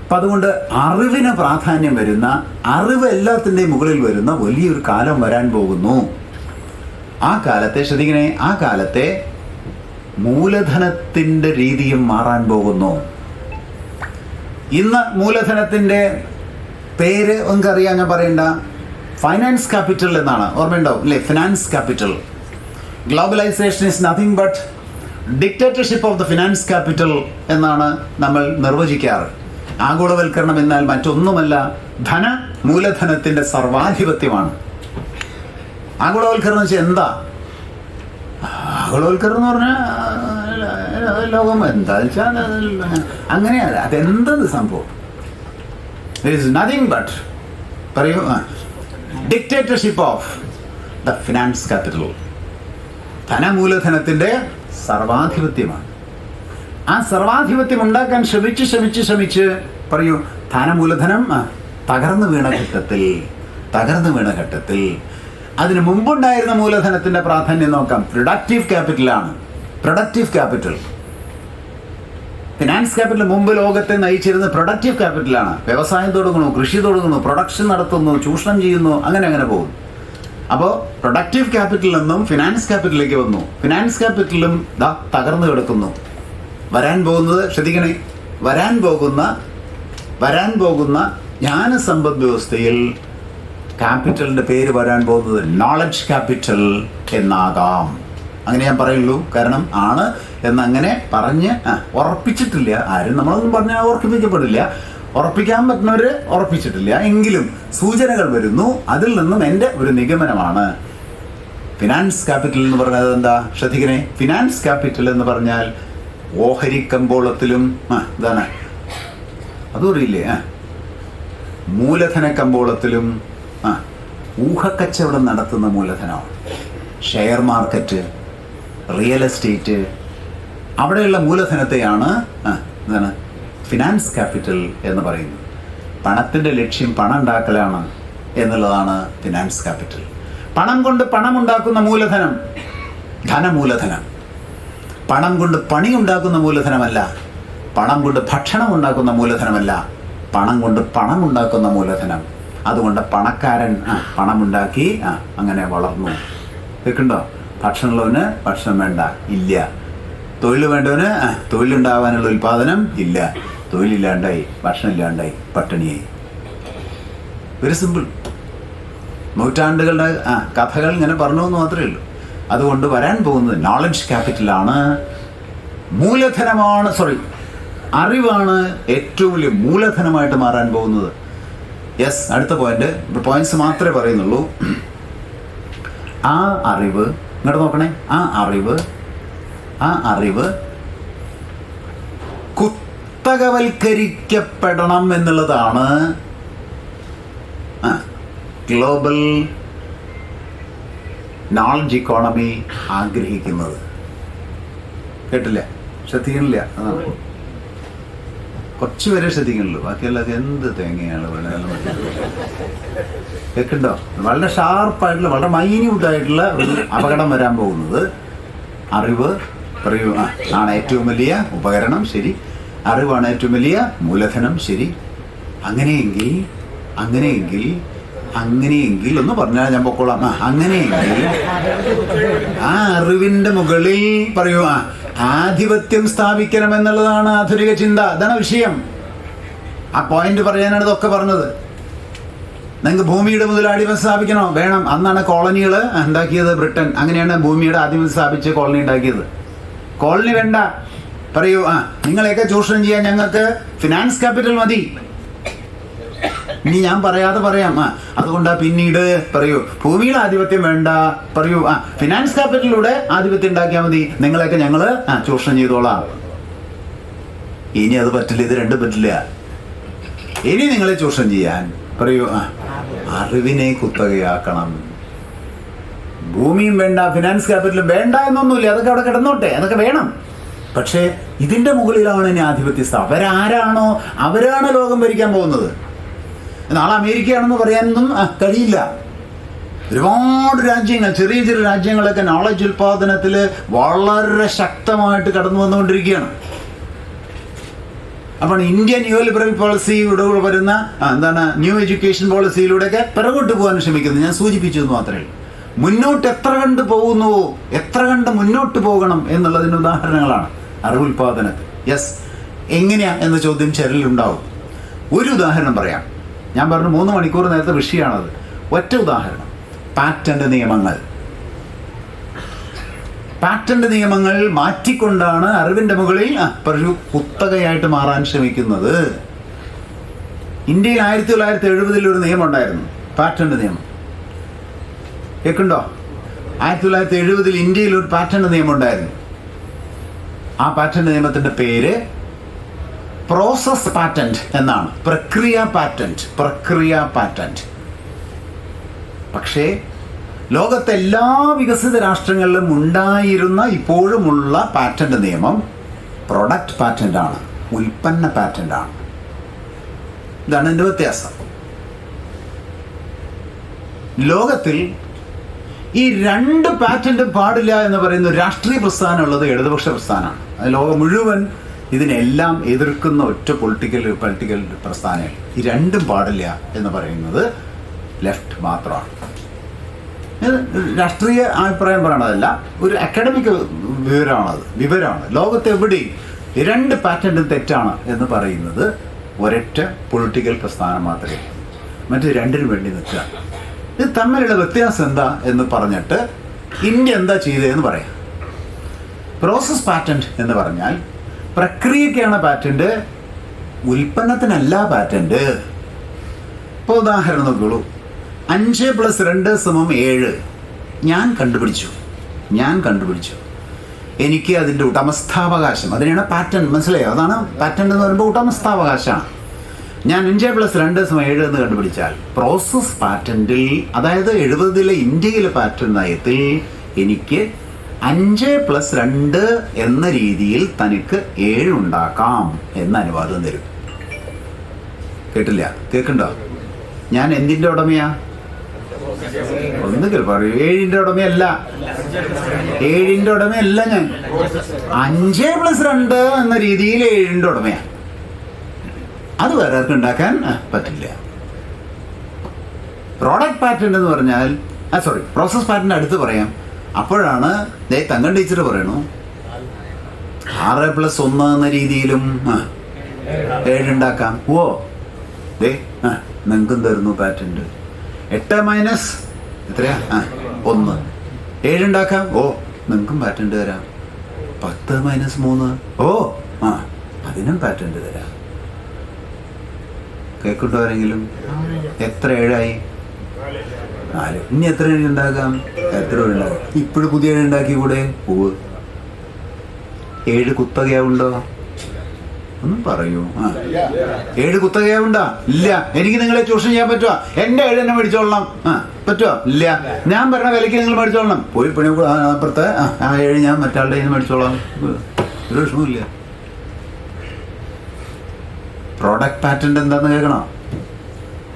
Speaker 3: അപ്പം അതുകൊണ്ട് അറിവിന് പ്രാധാന്യം വരുന്ന, അറിവ് എല്ലാത്തിൻ്റെയും മുകളിൽ വരുന്ന വലിയൊരു കാലം വരാൻ പോകുന്നു. ആ കാലത്തെ ശ്രദ്ധിക്കണേ, ആ കാലത്തെ മൂലധനത്തിൻ്റെ രീതിയും മാറാൻ പോകുന്നു. ഇന്ന് മൂലധനത്തിൻ്റെ പേര് നിങ്ങൾക്കറിയാം, ഞാൻ പറയണ്ട, ഫൈനാൻസ് ക്യാപിറ്റൽ എന്നാണ്. ഓർമ്മയുണ്ടാവും അല്ലേ? Finance capital. Globalization is nothing but dictatorship of the finance capital എന്നാണ് നമ്മൾ നിർവചിക്കാറ്. ആഗോളവൽക്കരണം എന്നാൽ മറ്റൊന്നുമല്ല, മൂലധനത്തിൻ്റെ സർവാധിപത്യമാണ്. ആഗോളവൽക്കരണം വെച്ചാൽ എന്താ? ആഗോളവൽക്കരണം എന്ന് പറഞ്ഞാൽ ലോകം എന്താ വെച്ചാൽ അങ്ങനെയല്ല. അതെന്തത് സംഭവം? ഇറ്റ് ഈസ് നത്തിങ് ബട്ട് പറയൂ dictatorship of the finance capital. ധനമൂലധനത്തിൻ്റെ സർവാധിപത്യമാണ്. ആ സർവാധിപത്യം ഉണ്ടാക്കാൻ ശ്രമിച്ച് പറയൂ, ധനമൂലധനം തകർന്നു വീണ ഘട്ടത്തിൽ അതിന് മുമ്പുണ്ടായിരുന്ന മൂലധനത്തിന്റെ പ്രാധാന്യം നോക്കാം. പ്രൊഡക്റ്റീവ് ക്യാപിറ്റലാണ്. പ്രൊഡക്റ്റീവ് ക്യാപിറ്റൽ, ഫിനാൻസ് ക്യാപിറ്റൽ മുമ്പ് ലോകത്തെ നയിച്ചിരുന്നത് പ്രൊഡക്റ്റീവ് ക്യാപിറ്റലാണ്. വ്യവസായം തുടങ്ങുന്നു, കൃഷി തുടങ്ങുന്നു, പ്രൊഡക്ഷൻ നടത്തുന്നു, ചൂഷണം ചെയ്യുന്നു, അങ്ങനെ പോകുന്നു. അപ്പോൾ പ്രൊഡക്റ്റീവ് ക്യാപിറ്റലിൽ നിന്നും ഫിനാൻസ് ക്യാപിറ്റലിലേക്ക് വന്നു. ഫിനാൻസ് ക്യാപിറ്റലും തകർന്നു കിടക്കുന്നു. വരാൻ പോകുന്നത് ശ്രദ്ധിക്കണേ, വരാൻ പോകുന്ന ജ്ഞാനസമ്പദ് വ്യവസ്ഥയിൽ ക്യാപിറ്റലിൻ്റെ പേര് വരാൻ പോകുന്നത് നോളജ് ക്യാപിറ്റൽ എന്നാകാം. അങ്ങനെ ഞാൻ പറയുള്ളൂ. കാരണം ആണ് എന്നങ്ങനെ പറഞ്ഞ് ഉറപ്പിച്ചിട്ടില്ല ആരും. നമ്മളൊന്നും പറഞ്ഞാൽ ഉറപ്പിക്കപ്പെടില്ല. ഉറപ്പിക്കാൻ പറ്റുന്നവർ ഉറപ്പിച്ചിട്ടില്ല. എങ്കിലും സൂചനകൾ വരുന്നു. അതിൽ നിന്നും എൻ്റെ ഒരു നിഗമനമാണ് ഫിനാൻസ് ക്യാപിറ്റൽ എന്ന് പറഞ്ഞത് എന്താ? ശ്രദ്ധിക്കണേ, ഫിനാൻസ് ക്യാപിറ്റൽ എന്ന് പറഞ്ഞാൽ ഓഹരി കമ്പോളത്തിലും ഇതാണ്, അതറിയില്ലേ, മൂലധന കമ്പോളത്തിലും ഊഹക്കച്ചവടം നടത്തുന്ന മൂലധനമാണ്. ഷെയർ മാർക്കറ്റ്, റിയൽ എസ്റ്റേറ്റ്, അവിടെയുള്ള മൂലധനത്തെയാണ് എന്താണ് ഫിനാൻസ് ക്യാപിറ്റൽ എന്ന് പറയുന്നത്. പണത്തിൻ്റെ ലക്ഷ്യം പണം ഉണ്ടാക്കലാണ് എന്നുള്ളതാണ് ഫിനാൻസ് ക്യാപിറ്റൽ. പണം കൊണ്ട് പണം ഉണ്ടാക്കുന്ന മൂലധനം ധനമൂലധനം. പണം കൊണ്ട് പണി ഉണ്ടാക്കുന്ന മൂലധനമല്ല. പണം കൊണ്ട് ഭക്ഷണം ഉണ്ടാക്കുന്ന മൂലധനമല്ല. പണം കൊണ്ട് പണം ഉണ്ടാക്കുന്ന മൂലധനം. അതുകൊണ്ട് പണക്കാരൻ പണമുണ്ടാക്കി അങ്ങനെ വളർന്നു. കേൾക്കുന്നുണ്ടോ? ഭക്ഷണമുള്ളവന് ഭക്ഷണം വേണ്ട, ഇല്ല. തൊഴിൽ വേണ്ടവന് തൊഴിലുണ്ടാവാനുള്ള ഉൽപ്പാദനം ഇല്ല. തൊഴിലില്ലാണ്ടായി, ഭക്ഷണം ഇല്ലാണ്ടായി, പട്ടിണിയായി. Very simple. നൂറ്റാണ്ടുകളുടെ കഥകൾ ഇങ്ങനെ പറഞ്ഞു എന്ന് മാത്രമേ ഉള്ളൂ. അതുകൊണ്ട് വരാൻ പോകുന്നത് നോളജ് ക്യാപിറ്റലാണ്, മൂലധനമാണ്. അറിവാണ് ഏറ്റവും വലിയ മൂലധനമായിട്ട് മാറാൻ പോകുന്നത്. യെസ്, അടുത്ത പോയിന്റ്സ് മാത്രമേ പറയുന്നുള്ളൂ. ആ അറിവ് ഇങ്ങോട്ട് നോക്കണേ. ആ അറിവ് കുത്തകവൽക്കരിക്കപ്പെടണം എന്നുള്ളതാണ് ഗ്ലോബൽ നോളജ് ഇക്കോണമി ആഗ്രഹിക്കുന്നത്. കേട്ടില്ല? ശ്രദ്ധിക്കണില്ല? അതാണ് കുറച്ച് പേരെ ശ്രദ്ധിക്കണല്ലോ. ബാക്കിയുള്ളത് എന്ത് തേങ്ങയാണ് കേൾക്കുന്നുണ്ടോ? വളരെ ഷാർപ്പായിട്ടുള്ള, വളരെ മൈന്യൂട്ടായിട്ടുള്ള ഒരു അപകടം വരാൻ പോകുന്നത്. അറിവ് പറയൂ ആണ് ഏറ്റവും വലിയ ഉപകരണം. ശരി, അറിവാണ് ഏറ്റവും വലിയ മൂലധനം. ശരി, അങ്ങനെയെങ്കിൽ ഒന്ന് പറഞ്ഞാൽ ഞാൻ പൊക്കോളാം. അങ്ങനെയെങ്കിൽ ആ അറിവിന്റെ മുകളിൽ പറയൂ ആധിപത്യം സ്ഥാപിക്കണം എന്നുള്ളതാണ് ആധുനിക ചിന്ത. അതാണ് വിഷയം. ആ പോയിന്റ് പറയാനാണ് ഇതൊക്കെ പറഞ്ഞത്. നിങ്ങൾക്ക് ഭൂമിയുടെ മുതൽ ആധിപത്യം സ്ഥാപിക്കണോ? വേണം. അന്നാണ് കോളനികൾ ഉണ്ടാക്കിയത് ബ്രിട്ടൻ. അങ്ങനെയാണ് ഭൂമിയുടെ ആധിപത്യം സ്ഥാപിച്ച് കോളനി ഉണ്ടാക്കിയത്. കോളനി വേണ്ട, പറയൂ നിങ്ങളെയൊക്കെ ചൂഷണം ചെയ്യാൻ ഞങ്ങൾക്ക് ഫിനാൻസ് ക്യാപിറ്റൽ മതി. ഇനി ഞാൻ പറയാതെ പറയാം, അതുകൊണ്ടാ പിന്നീട് പറയൂ ഭൂമിയുടെ ആധിപത്യം വേണ്ട, പറയൂ ഫിനാൻസ് ക്യാപിറ്റലിലൂടെ ആധിപത്യം ഉണ്ടാക്കിയാൽ മതി, നിങ്ങളെയൊക്കെ ഞങ്ങള് ചൂഷണം ചെയ്തോളാം. ഇനി അത് പറ്റില്ല, ഇത് രണ്ടും പറ്റില്ല. ഇനി നിങ്ങളെ ചൂഷണം ചെയ്യാൻ പറയൂ അറിവിനെ കുത്തകയാക്കണം. ഭൂമിയും വേണ്ട, ഫിനാൻസ് ക്യാപിറ്റലും വേണ്ട എന്നൊന്നുമില്ല, അതൊക്കെ അവിടെ കിടന്നോട്ടെ, അതൊക്കെ വേണം. പക്ഷേ ഇതിന്റെ മുകളിലാണ് ഇനി ആധിപത്യ സ്ഥാപനം. അവരാരാണോ അവരാണ് ലോകം ഭരിക്കാൻ പോകുന്നത്. നാളെ അമേരിക്കയാണെന്ന് പറയാനൊന്നും കഴിയില്ല. ഒരുപാട് രാജ്യങ്ങൾ, ചെറിയ ചെറിയ രാജ്യങ്ങളൊക്കെ നോളജ് ഉൽപാദനത്തിൽ വളരെ ശക്തമായിട്ട് കടന്നു വന്നുകൊണ്ടിരിക്കുകയാണ്. അപ്പോൾ ഇന്ത്യൻ ന്യൂ ലിബറൽ പോളിസിയുടെ വരുന്ന ന്യൂ എഡ്യൂക്കേഷൻ പോളിസിയിലൂടെയൊക്കെ പിറകോട്ട് പോകാൻ ശ്രമിക്കുന്നത് ഞാൻ സൂചിപ്പിച്ചു എന്ന് മാത്രമേ ഉള്ളൂ. മുന്നോട്ട് എത്ര കണ്ട് പോകുന്നുവോ, എത്ര കണ്ട് മുന്നോട്ട് പോകണം എന്നുള്ളതിന് ഉദാഹരണങ്ങളാണ് അറിവുൽപാദനത്തിൽ. യെസ്, എങ്ങനെയാ എന്ന ചോദ്യം ചിലരിലുണ്ടാവും. ഒരു ഉദാഹരണം പറയാം. ഞാൻ പറഞ്ഞു 3 മണിക്കൂർ നേരത്തെ വിഷയമാണത്. ഒറ്റ ഉദാഹരണം, പാറ്റന്റ് നിയമങ്ങൾ. പാറ്റന്റ് നിയമങ്ങൾ മാറ്റിക്കൊണ്ടാണ് അറിവിന്റെ മുകളിൽ ഒരു കുത്തകയായിട്ട് മാറാൻ ശ്രമിക്കുന്നത്. ഇന്ത്യയിൽ 1970 ഒരു നിയമം ഉണ്ടായിരുന്നു, പാറ്റന്റ് നിയമം. കേൾക്കുണ്ടോ? 1970 ഇന്ത്യയിൽ ഒരു പാറ്റന്റ് നിയമം ഉണ്ടായിരുന്നു. ആ പാറ്റന്റ് നിയമത്തിന്റെ പേര് പ്രോസസ് പാറ്റന്റ് എന്നാണ്. പ്രക്രിയ പാറ്റന്റ്. പക്ഷേ ലോകത്തെ എല്ലാ വികസിത രാഷ്ട്രങ്ങളിലും ഉണ്ടായിരുന്ന ഇപ്പോഴുമുള്ള പാറ്റന്റ് നിയമം പ്രൊഡക്റ്റ് പാറ്റന്റ് ആണ്, ഉൽപ്പന്ന പാറ്റന്റ് ആണ്. ഇതാണ് ഇതിന്റെ വ്യത്യാസം. ലോകത്തിൽ ഈ 2 പാറ്റന്റും പാടില്ല എന്ന് പറയുന്ന രാഷ്ട്രീയ പ്രസ്ഥാനമുള്ളത് ഇടതുപക്ഷ പ്രസ്ഥാനമാണ്. ലോകം മുഴുവൻ ഇതിനെല്ലാം എതിർക്കുന്ന ഒറ്റ പൊളിറ്റിക്കൽ പ്രസ്ഥാനം. ഈ 2 പാടില്ല എന്ന് പറയുന്നത് ലെഫ്റ്റ് മാത്രമാണ്. രാഷ്ട്രീയ അഭിപ്രായം പറയണതല്ല, ഒരു അക്കാഡമിക് വിവരമാണ്. ലോകത്തെവിടെയും 2 പാറ്റന്റും തെറ്റാണ് എന്ന് പറയുന്നത് ഒരൊറ്റ പൊളിറ്റിക്കൽ പ്രസ്ഥാനം മാത്രമേ. മറ്റ് 2-നും വേണ്ടി നിൽക്കുക. ഇത് തമ്മിലുള്ള വ്യത്യാസം എന്താ എന്ന് പറഞ്ഞിട്ട് ഇന്ത്യ എന്താ ചെയ്തതെന്ന് പറയാം. പ്രോസസ് പാറ്റന്റ് എന്ന് പറഞ്ഞാൽ പ്രക്രിയക്കാണ് പാറ്റന്റ്, ഉൽപ്പന്നത്തിനല്ല പാറ്റന്റ്. ഇപ്പോൾ ഉദാഹരണം നോക്കിയോളൂ. 5+2 = 7 ഞാൻ കണ്ടുപിടിച്ചു. എനിക്ക് അതിൻ്റെ ഉടമസ്ഥാവകാശം, അതിനാണ് പാറ്റന്റ്. മനസ്സിലായോ? അതാണ് പാറ്റന്റ് എന്ന് പറയുമ്പോൾ ഉടമസ്ഥാവകാശമാണ്. ഞാൻ 5+2 = 7 എന്ന് കണ്ടുപിടിച്ചാൽ പ്രോസസ് പാറ്റന്റിൽ, അതായത് 70 ഇന്ത്യയിലെ പാറ്റന്റ് നയത്തിൽ എനിക്ക് 5+2 എന്ന രീതിയിൽ തനിക്ക് 7 ഉണ്ടാക്കാം എന്ന അനുവാദം തരും. കേട്ടില്ല? കേൾക്കണ്ടോ? ഞാൻ എന്തിന്റെ ഉടമയാ? ഒന്നുകിൽ പറയൂ. 7-ന്റെ ഉടമയല്ല. 7-ന്റെ ഉടമയല്ല ഞാൻ. 5+2 എന്ന രീതിയിൽ 7-ന്റെ ഉടമയാ. അത് വേറെ ആർക്കും ഉണ്ടാക്കാൻ പറ്റില്ല. പ്രോഡക്റ്റ് പാറ്റന്റ് എന്ന് പറഞ്ഞാൽ, പ്രോസസ് പാറ്റന്റ് അടുത്ത് പറയാം. അപ്പോഴാണ് തങ്കം ടീച്ചർ പറയണു 6+1 എന്ന രീതിയിലും 7 ഉണ്ടാക്കാം. നിങ്ങൾക്കും തരുന്നു പാറ്റന്റ്. 8- എത്രയാ? 1 7 ഉണ്ടാക്കാം. നിങ്ങൾക്കും പാറ്റന്റ് തരാം. 10-3 അതിനും പാറ്റന്റ് തരാം. കേൾക്കുണ്ടോ ആരെങ്കിലും? എത്ര 7ആയി? 4. ഇനി എത്ര 7 ഉണ്ടാക്കാം? എത്ര 7 ഉണ്ടാക്കാം? ഇപ്പോഴും പുതിയ 7 ഉണ്ടാക്കി കൂടെ? 7 കുത്തകയാവുണ്ടോ? ഒന്നും പറയൂ. 7 കുത്തകയാവുണ്ടോ? ഇല്ല. എനിക്ക് നിങ്ങളെ ചൂഷണം ചെയ്യാൻ പറ്റുമോ? എന്റെ 7 തന്നെ മേടിച്ചോളണം. പറ്റുമോ? ഇല്ല. ഞാൻ പറഞ്ഞ വിലയ്ക്ക് നിങ്ങൾ മേടിച്ചോളണം. പോയി പണി അപ്പുറത്ത് 7 ഞാൻ മറ്റാളുടെ കയ്യിൽ നിന്ന് മേടിച്ചോളാം. ഒരു വിഷമമില്ല. പ്രോഡക്റ്റ് പാറ്റന്റ് എന്താന്ന് കേൾക്കണോ?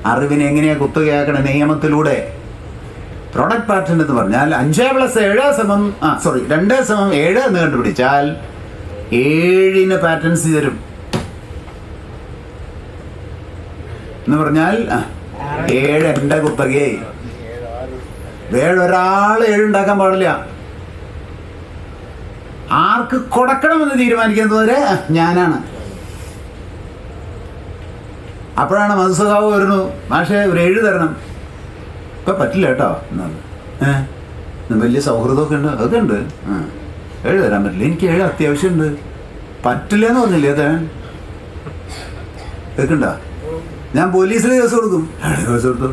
Speaker 3: അറിവിനെ എങ്ങനെയാ കുത്തകയാക്കണ നിയമത്തിലൂടെ. പ്രോഡക്റ്റ് പാറ്റന്റ് എന്ന് പറഞ്ഞാൽ 5+7 2 = 7 എന്ന് കണ്ടുപിടിച്ചാൽ 7-ന് പാറ്റൻസി തരും എന്ന് പറഞ്ഞാൽ 7 എന്റെ കുത്തകയായി. വേറൊരാൾ 7 ഉണ്ടാക്കാൻ പാടില്ല. ആർക്ക് കൊടുക്കണമെന്ന് തീരുമാനിക്കുന്നത് ഞാനാണ്. അപ്പോഴാണ് മധുസഖാവ് വരുന്നു, പക്ഷേ ഒരു 7 തരണം. ഇപ്പം പറ്റില്ല കേട്ടോ. വലിയ സൗഹൃദമൊക്കെ ഉണ്ട്, അതൊക്കെ ഉണ്ട്. 7 തരാൻ പറ്റില്ല, എനിക്ക് 7 അത്യാവശ്യമുണ്ട്. പറ്റില്ല എന്ന് പറഞ്ഞില്ലേ തരാൻ? കേൾക്കണ്ട, ഞാൻ പോലീസിൽ കേസ് കൊടുക്കും. 7 കേസ് കൊടുത്തു.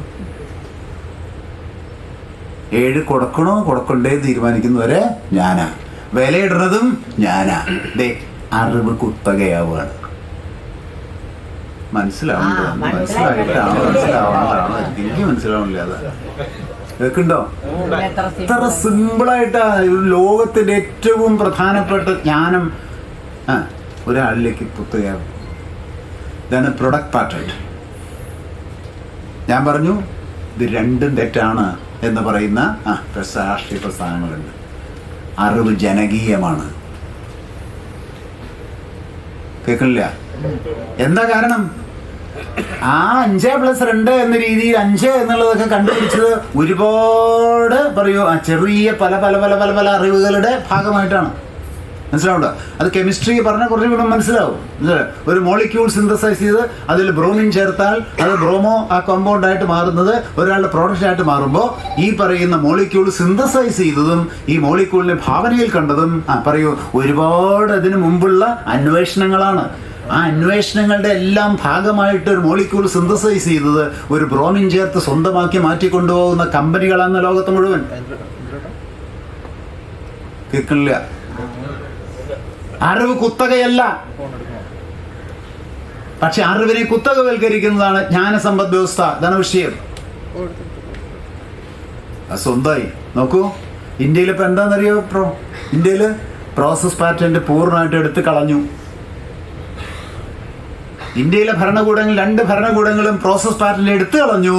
Speaker 3: 7 കൊടുക്കണോ കൊടുക്കണ്ടേ തീരുമാനിക്കുന്നവരെ ഞാനാ, വിലയിടുന്നതും ഞാനാ. ദേ അറിവ് കുത്തകയാവുകയാണ്. മനസ്സിലാവണ്ടാണ് എനിക്ക് മനസ്സിലാവണില്ല. അത് കേൾക്കുന്നുണ്ടോ? ഇത്ര സിമ്പിളായിട്ടാ ലോകത്തിന്റെ ഏറ്റവും പ്രധാനപ്പെട്ട ജ്ഞാനം ഒരാളിലേക്ക് കുത്തുകയാവും. ഇതാണ് പ്രൊഡക്റ്റ് പാറ്റേൺ. ഞാൻ പറഞ്ഞു ഇത് രണ്ടും തെറ്റാണ് എന്ന് പറയുന്ന രാഷ്ട്രീയ പ്രസ്ഥാനങ്ങളുണ്ട്. അറിവ് ജനകീയമാണ്. കേൾക്കണില്ല? എന്താ കാരണം? ആ 5+2 എന്ന രീതിയിൽ 5 എന്നുള്ളതൊക്കെ കണ്ടുപിടിച്ചത് ഒരുപാട് ചെറിയ പല പല പല പല പല അറിവുകളുടെ ഭാഗമായിട്ടാണ്. മനസ്സിലാവുണ്ടോ? അത് കെമിസ്ട്രി പറഞ്ഞാൽ കുറച്ചും കൂടെ മനസ്സിലാവും. ഒരു മോളിക്യൂൾ സിന്തസൈസ് ചെയ്ത് അതിൽ ബ്രോമിൻ ചേർത്താൽ അത് ബ്രോമോ ആ കോമ്പൗണ്ട് ആയിട്ട് മാറുന്നത് ഒരാളുടെ പ്രോഡക്റ്റ് ആയിട്ട് മാറുമ്പോൾ ഈ പറയുന്ന മോളിക്യൂൾ സിന്തസൈസ് ചെയ്തതും ഈ മോളിക്യൂളിനെ ഭാവനയിൽ കണ്ടതും ഒരുപാട് അതിന് മുമ്പുള്ള അന്വേഷണങ്ങളാണ്. ആ അന്വേഷണങ്ങളുടെ എല്ലാം ഭാഗമായിട്ട് ഒരു മോളിക്യൂൾ സിന്തസൈസ് ചെയ്തത് ഒരു ബ്രോമിൻ ചേർത്ത് സ്വന്തമാക്കി മാറ്റിക്കൊണ്ടുപോകുന്ന കമ്പനികളാണ് ലോകത്ത് മുഴുവൻ. കേൾക്കണില്ല? അറിവ് കുത്തകയല്ല, പക്ഷെ അറിവിനെ കുത്തകവൽക്കരിക്കുന്നതാണ് ജ്ഞാനസമ്പദ് വ്യവസ്ഥ. ഇതാണ് വിഷയം. സ്വന്തമായി നോക്കൂ. ഇന്ത്യയിൽ ഇപ്പൊ എന്താണെന്നറിയോ? ഇന്ത്യയില് പ്രോസസ് പാറ്റന്റ് പൂർണ്ണമായിട്ട് എടുത്തു കളഞ്ഞു. ഇന്ത്യയിലെ ഭരണകൂടങ്ങൾ 2 ഭരണകൂടങ്ങളും പ്രോസസ് പാറ്റന്റ് എടുത്തു കളഞ്ഞു.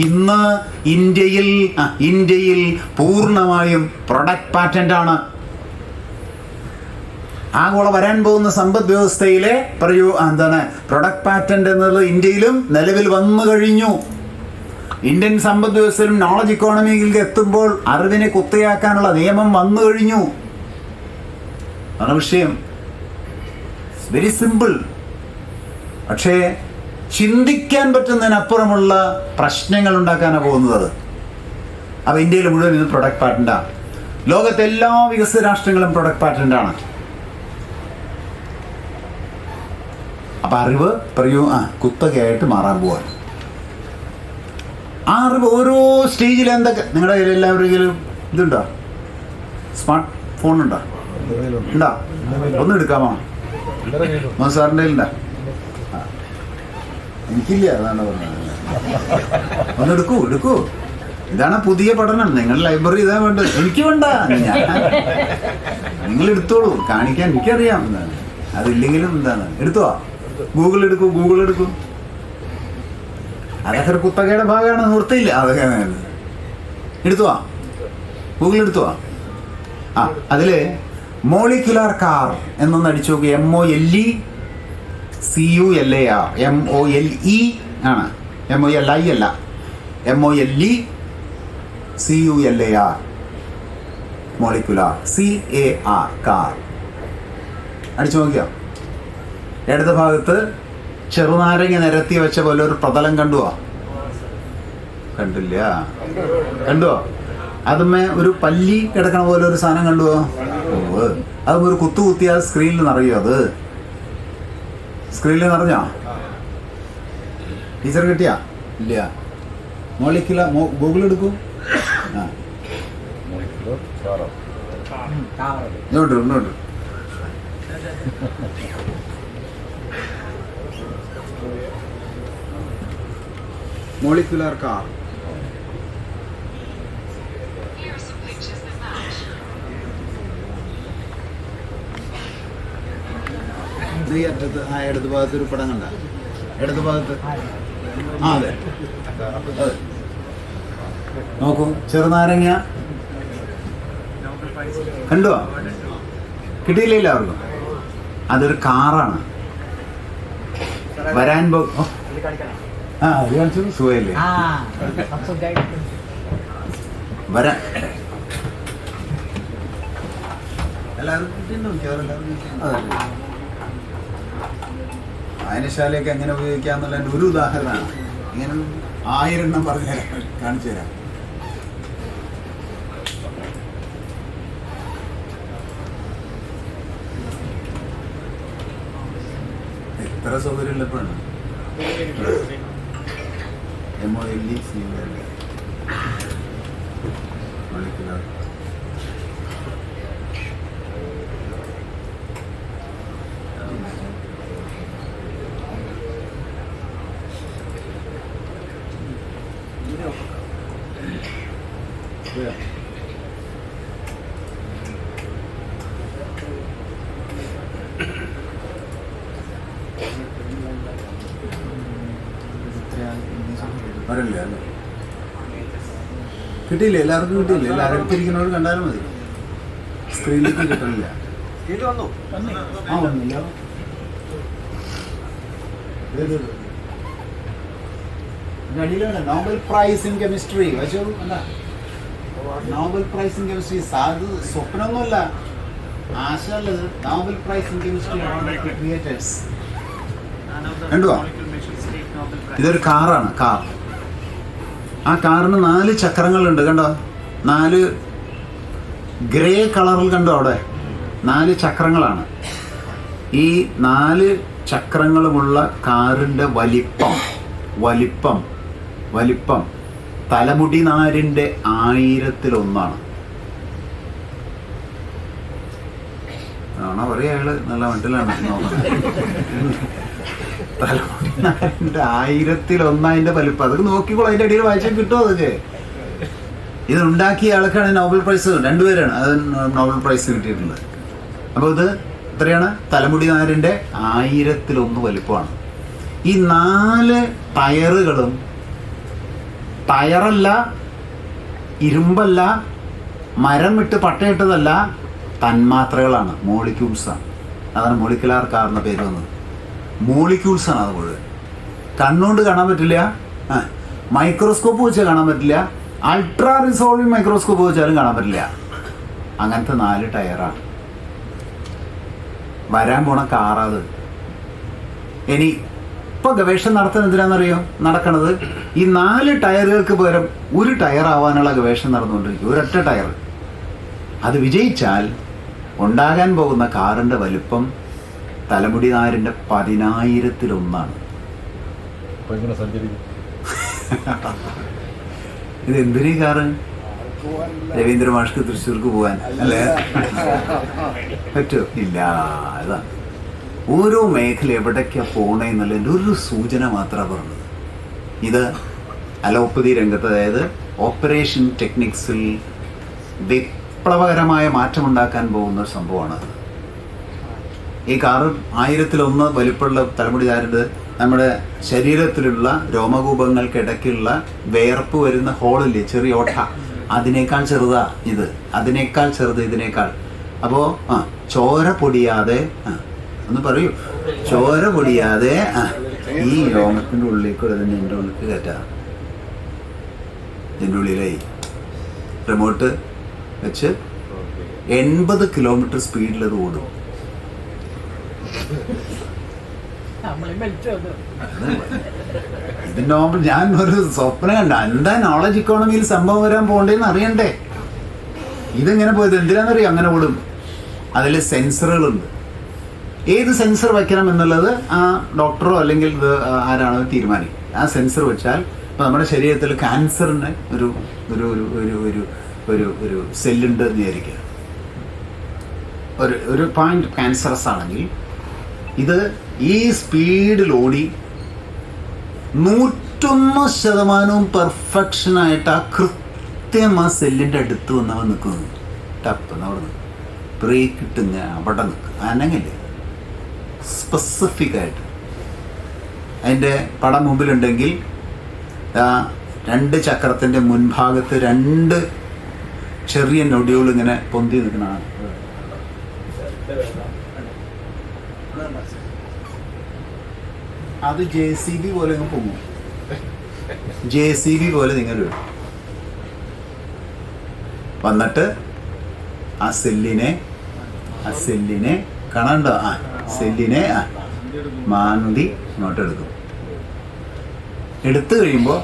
Speaker 3: ഇന്ന് ഇന്ത്യയിൽ പൂർണ്ണമായും പ്രൊഡക്റ്റ് പാറ്റന്റ് ആണ്. ആഗോള വരാൻ പോകുന്ന സമ്പദ് വ്യവസ്ഥയിലെ പ്രൊഡക്റ്റ് പാറ്റന്റ് എന്നുള്ളത് ഇന്ത്യയിലും നിലവിൽ വന്നു കഴിഞ്ഞു. ഇന്ത്യൻ സമ്പദ് വ്യവസ്ഥയിലും നോളജ് ഇക്കോണമിയിലേക്ക് എത്തുമ്പോൾ അറിവിനെ കുത്തയാക്കാനുള്ള നിയമം വന്നു കഴിഞ്ഞു. അതാണ് വിഷയം. Very simple. പക്ഷേ ചിന്തിക്കാൻ പറ്റുന്നതിനപ്പുറമുള്ള പ്രശ്നങ്ങൾ ഉണ്ടാക്കാനാണ് പോകുന്നത്. അപ്പോൾ ഇന്ത്യയിൽ മുഴുവൻ ഇത് പ്രൊഡക്റ്റ് പാറ്റന്റാണ്. ലോകത്തെ എല്ലാ വികസിത രാഷ്ട്രങ്ങളും പ്രൊഡക്റ്റ് പാറ്റന്റാണ്. അപ്പം അറിവ് കുത്തകയായിട്ട് മാറാൻ പോവാണ്. ആ അറിവ് ഓരോ സ്റ്റേജിൽ എന്തൊക്കെ നിങ്ങളുടെ കയ്യിൽ എല്ലാവരുടെയും ഇതുണ്ടോ? സ്മാർട്ട് ഫോൺ ഉണ്ടോ? ഒന്ന് എടുക്കാമോ? സാറിൻ്റെ കയ്യിലുണ്ടോ? എനിക്കില്ല. അതാണ് പറഞ്ഞത്. ഒന്ന് എടുക്കൂ. ഇതാണ് പുതിയ പഠനം. നിങ്ങൾ ലൈബ്രറി ഇതാ വേണ്ടത്. എനിക്ക് വേണ്ട, നിങ്ങൾ എടുത്തോളൂ. കാണിക്കാൻ എനിക്കറിയാം. അതില്ലെങ്കിലും എടുത്തോ? ഗൂഗിൾ എടുക്കൂ. അതൊക്കെ ഒരു കുത്തകയുടെ ഭാഗമാണ്. നിർത്തിയില്ല. അതൊക്കെ എടുത്തുവാ. ഗൂഗിൾ എടുത്തുവാ. അതില് മോളിക്കുലാർ കാർ എന്നൊന്ന് അടിച്ചു നോക്കി. MOLECULAR MOLE ആണ്. MOLI അല്ല. MOLECULAR മോളിക്കുലാർ CAR കാർ അടിച്ചു നോക്കിയോ? ഇടത് ഭാഗത്ത് ചെറുനാരങ്ങ നിരത്തി വെച്ച പോലെ ഒരു പ്രതലം കണ്ടുവോ? കണ്ടില്ല? കണ്ടുവോ? അതുമേ ഒരു പല്ലി കിടക്കണ പോലെ ഒരു സാധനം കണ്ടുവോ? അതും ഒരു കുത്തിയാൽ സ്ക്രീനിൽ നിറയോ? അത് സ്ക്രീനിൽ നിറഞ്ഞോ? ടീച്ചർ കിട്ടിയാ? ഇല്ല. മോളിക്കുലാർ ഗൂഗിൾ എടുക്കൂ. ഇങ്ങോട്ട് മോളിക്കുലാർ കാർ. ഇടത് ഭാഗത്ത് ഒരു പടം കണ്ട? ഇടത് ഭാഗത്ത് അതെ. നോക്കൂ, ചെറുനാരങ്ങ കണ്ടോ? കിട്ടിയില്ല എല്ലാവർക്കും? അതൊരു കാറാണ്. വരാൻ സുഖല്ലേ? വരാൻ വായനശാലയൊക്കെ എങ്ങനെ ഉപയോഗിക്കാന്നുള്ളതിന്റെ ഒരു ഉദാഹരണമാണ്. ഇങ്ങനെ 1000 എണ്ണം പറഞ്ഞു കാണിച്ചു തരാം. ഇത്ര സൗകര്യമുള്ളപ്പോഴാണ് MOLE molecular. Yeah. വരല്ലേ അല്ലേ കിട്ടിയില്ലേ എല്ലാവർക്കും കിട്ടിയില്ലേ എല്ലാവരും ഇരിക്കുന്നവർ കണ്ടാലും മതി സ്ക്രീനിലേക്ക് കിട്ടണില്ല ആ വന്നില്ല അടിയിലാണ് നോബൽ പ്രൈസ് ഇൻ കെമിസ്ട്രി വശോ എന്താ നോബൽ പ്രൈസ് ഇൻ കെമിസ്ട്രി അത് സ്വപ്നമൊന്നുമല്ല ആശയല്ലത് Nobel prize in chemistry creators കണ്ടുവാ ഇതൊരു കാറാണ് കാർ ആ കാറിന് 4 ചക്രങ്ങളുണ്ട് കണ്ടോ 4 ഗ്രേ കളറിൽ കണ്ടോ അവിടെ 4 ചക്രങ്ങളാണ് ഈ 4 ചക്രങ്ങളുമുള്ള കാറിൻ്റെ വലിപ്പം തലമുടി നാരിൻ്റെ 1000-1 ആണോ പറയാ അയാള് നല്ല മട്ടിലാണ് നോക്കുന്നത് തലമുടി നാരിൻ്റെ 1000-1 വലിപ്പം അതൊക്കെ നോക്കിക്കോളൂ അതിൻ്റെ അടിയിൽ വായിച്ചാൽ കിട്ടുമോ അതൊക്കെ ഇത് ഉണ്ടാക്കിയ ആൾക്കാണ് നോബൽ പ്രൈസ് 2 പേരാണ് അത് നോബൽ പ്രൈസ് കിട്ടിയിട്ടുള്ളത് അപ്പോൾ ഇത് എത്രയാണ് തലമുടി നാരിൻ്റെ 1000-1 വലിപ്പമാണ് ഈ 4 ടയറുകളും ടയറല്ല ഇരുമ്പല്ല മരം വിട്ട് പട്ടയിട്ടതല്ല തന്മാത്രകളാണ് മോളിക്യൂൾസാണ് അതാണ് മോളിക്കുലാർ കാറിൻ്റെ പേര് വന്നത് മോളിക്യൂൾസാണ് അത് മുഴുവൻ കണ്ണുകൊണ്ട് കാണാൻ പറ്റില്ല മൈക്രോസ്കോപ്പ് വെച്ചാൽ കാണാൻ പറ്റില്ല അൾട്രാ റിസോൾവിങ് മൈക്രോസ്കോപ്പ് വെച്ചാലും കാണാൻ പറ്റില്ല അങ്ങനത്തെ 4 ടയറാണ് വരാൻ പോണ കാറത് ഇനി ഇപ്പോൾ ഗവേഷണം നടത്തുന്നത് എന്തിനാണെന്നറിയോ നടക്കണത് ഈ 4 ടയറുകൾക്ക് പകരം ഒരു ടയർ ആവാനുള്ള ഗവേഷണം നടന്നുകൊണ്ടിരിക്കും ഒരൊറ്റ ടയർ അത് വിജയിച്ചാൽ ഉണ്ടാകാൻ പോകുന്ന കാറിൻ്റെ വലിപ്പം തലമുടി നാരിൻ്റെ 10,000-1 ഇത് എന്തിനീ കാറ് രവീന്ദ്ര മാഷ്ക്ക് തൃശ്ശൂർക്ക് പോകാൻ അല്ലേ പറ്റുമോ ഇല്ല അതാണ് ഓരോ മേഖല എവിടേക്കാണ് പോകണമെന്നുള്ളതിൻ്റെ ഒരു സൂചന മാത്രമാണ് പറഞ്ഞത് ഇത് അലോപ്പതി രംഗത്ത് അതായത് ഓപ്പറേഷൻ ടെക്നിക്സിൽ വിപ്ലവകരമായ മാറ്റമുണ്ടാക്കാൻ പോകുന്ന ഒരു സംഭവമാണത് ഈ കാറ് 1000-1 വലിപ്പമുള്ള തലമുടി നാരിൻ്റെ നമ്മുടെ ശരീരത്തിലുള്ള രോമകൂപങ്ങൾക്കിടയ്ക്കുള്ള വേർപ്പ് വരുന്ന ഹോളില്ലേ ചെറിയ ഓട്ട അതിനേക്കാൾ ചെറുതാ ഇത് അതിനേക്കാൾ ചെറുത് ഇതിനേക്കാൾ അപ്പോൾ ചോര പൊടിയാതെ ഒന്ന് പറയൂ ചോര പൊടിയാതെ ഈ രോമത്തിൻ്റെ ഉള്ളിലേക്ക് അതിൻ്റെ എൻ്റെ ഉള്ളിലേക്ക് കയറ്റാം എൻ്റെ ഉള്ളിലായി റിമോട്ട് വെച്ച് 80 കിലോമീറ്റർ സ്പീഡിൽ അത് ഓടും ഇത് നോബൽ ഞാൻ ഒരു സ്വപ്നം കണ്ട എന്താ നോളജ് ഇക്കോണമിയിൽ സംഭവം വരാൻ പോകണ്ടേന്ന് അറിയണ്ടേ ഇതെങ്ങനെ പോയത് എന്തിനാണെന്നറിയാം അങ്ങനെ ഓടും അതിൽ സെൻസറുകളുണ്ട് ഏത് സെൻസർ വയ്ക്കണം എന്നുള്ളത് ആ ഡോക്ടറോ അല്ലെങ്കിൽ ഇത് ആരാണോ തീരുമാനിക്കും ആ സെൻസർ വെച്ചാൽ ഇപ്പോൾ നമ്മുടെ ശരീരത്തിൽ ക്യാൻസറിന് ഒരു ഒരു ഒരു ഒരു ഒരു ഒരു സെല്ലുണ്ട് എന്ന് വിചാരിക്കുക ഒരു പോയിന്റ് ക്യാൻസറസ് ആണെങ്കിൽ ഇത് ഈ സ്പീഡിൽ ഓടി 101% പെർഫെക്ഷനായിട്ട് ആ കൃത്യം ആ സെല്ലിൻ്റെ അടുത്ത് വന്നവൻ നിൽക്കുന്നു ടപ്പ് അവിടെ നിന്ന് ബ്രേക്ക് ഇട്ടുങ്ങ അവിടെ നിൽക്കുക അനങ്ങില്ല സ്പെസിഫിക്കായിട്ട് അതിൻ്റെ പടം മുമ്പിലുണ്ടെങ്കിൽ 2 ചക്രത്തിൻ്റെ മുൻഭാഗത്ത് 2 ചെറിയ നൊടികൾ ഇങ്ങനെ പൊന്തി നിൽക്കുന്നതാണ് അത് JCB പോലെ അങ്ങ് പൊങ്ങും JCB പോലെ നിങ്ങൾ വന്നിട്ട് ആ സെല്ലിനെ കാണണ്ടോ സെല്ലിനെ മാന്തി ഇങ്ങോട്ടെടുക്കും എടുത്തു കഴിയുമ്പോൾ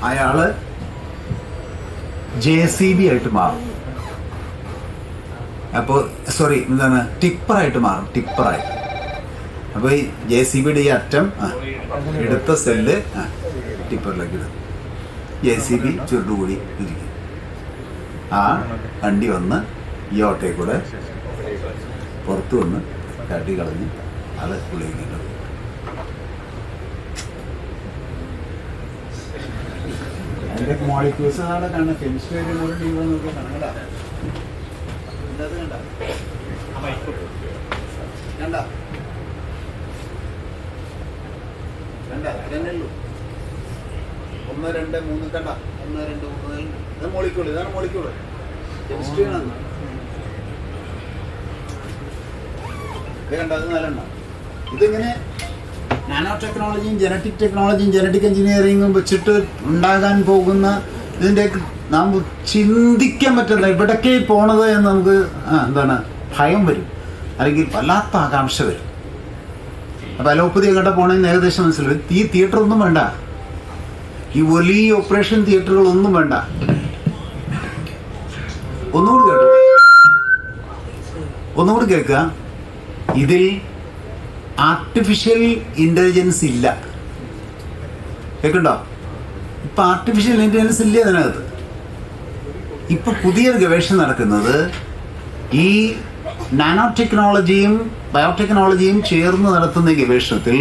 Speaker 3: അയാള് JCB ആയിട്ട് മാറും അപ്പോൾ സോറി എന്താണ് ടിപ്പറായിട്ട് മാറും, ടിപ്പറായി. അപ്പോൾ ഈ JCBയുടെ ഈ അറ്റം എടുത്ത സെല്ല് ടിപ്പറിലേക്ക് ഇടും. JCB ചുരുടുകൂടി ഇരിക്കും. ആ വണ്ടി വന്ന് ഈ ഓട്ടയിൽ കൂടെ പുറത്തു വന്ന് കാട്ടി കളഞ്ഞ് അത് ഉള്ളിലേക്ക്. അതിൻ്റെ മോളിക്യൂൾസ് നാളെ കാണാം. കെമിസ്ട്രി ആയിട്ട് കൂടെ ടീം നോക്കി കാണാ. ഒന്ന് രണ്ട് മൂന്ന് കണ്ട 1 2 3 ഇത് മോളിക്യൂൾ, ഇതാണ് മോളിക്യൂൾ. കെമിസ്ട്രി ആണ് ഇത് കണ്ട. അത് 4 എണ്ണം. ഇതിങ്ങനെ നാനോ ടെക്നോളജിയും ജനറ്റിക് ടെക്നോളജിയും ജനറ്റിക് എഞ്ചിനീയറിങ്ങും വെച്ചിട്ട് ഉണ്ടാകാൻ പോകുന്ന ഇതിൻ്റെ നാം ചിന്തിക്കാൻ പറ്റില്ല ഇവിടേക്ക് പോണത് എന്ന് നമുക്ക് എന്താണ് ഭയം വരും, അല്ലെങ്കിൽ വല്ലാത്ത ആകാംക്ഷ വരും. അപ്പം അലോപ്പതി കണ്ട പോണെന്ന് ഏകദേശം മനസ്സിലാവും. ഈ തിയേറ്റർ ഒന്നും വേണ്ട, ഈ വലിയ ഓപ്പറേഷൻ തിയേറ്ററുകളൊന്നും വേണ്ട. ഒന്നുകൂടി കേൾക്കുക. ഇതിൽ ആർട്ടിഫിഷ്യൽ ഇൻ്റലിജൻസ് ഇല്ല. കേൾക്കണ്ടോ? ഇപ്പൊ ആർട്ടിഫിഷ്യൽ ഇൻ്റലിജൻസ് ഇല്ല അതിനകത്ത്. ഇപ്പൊ പുതിയൊരു ഗവേഷണം നടക്കുന്നത് ഈ നാനോ ടെക്നോളജിയും ബയോടെക്നോളജിയും ചേർന്ന് നടത്തുന്ന ഗവേഷണത്തിൽ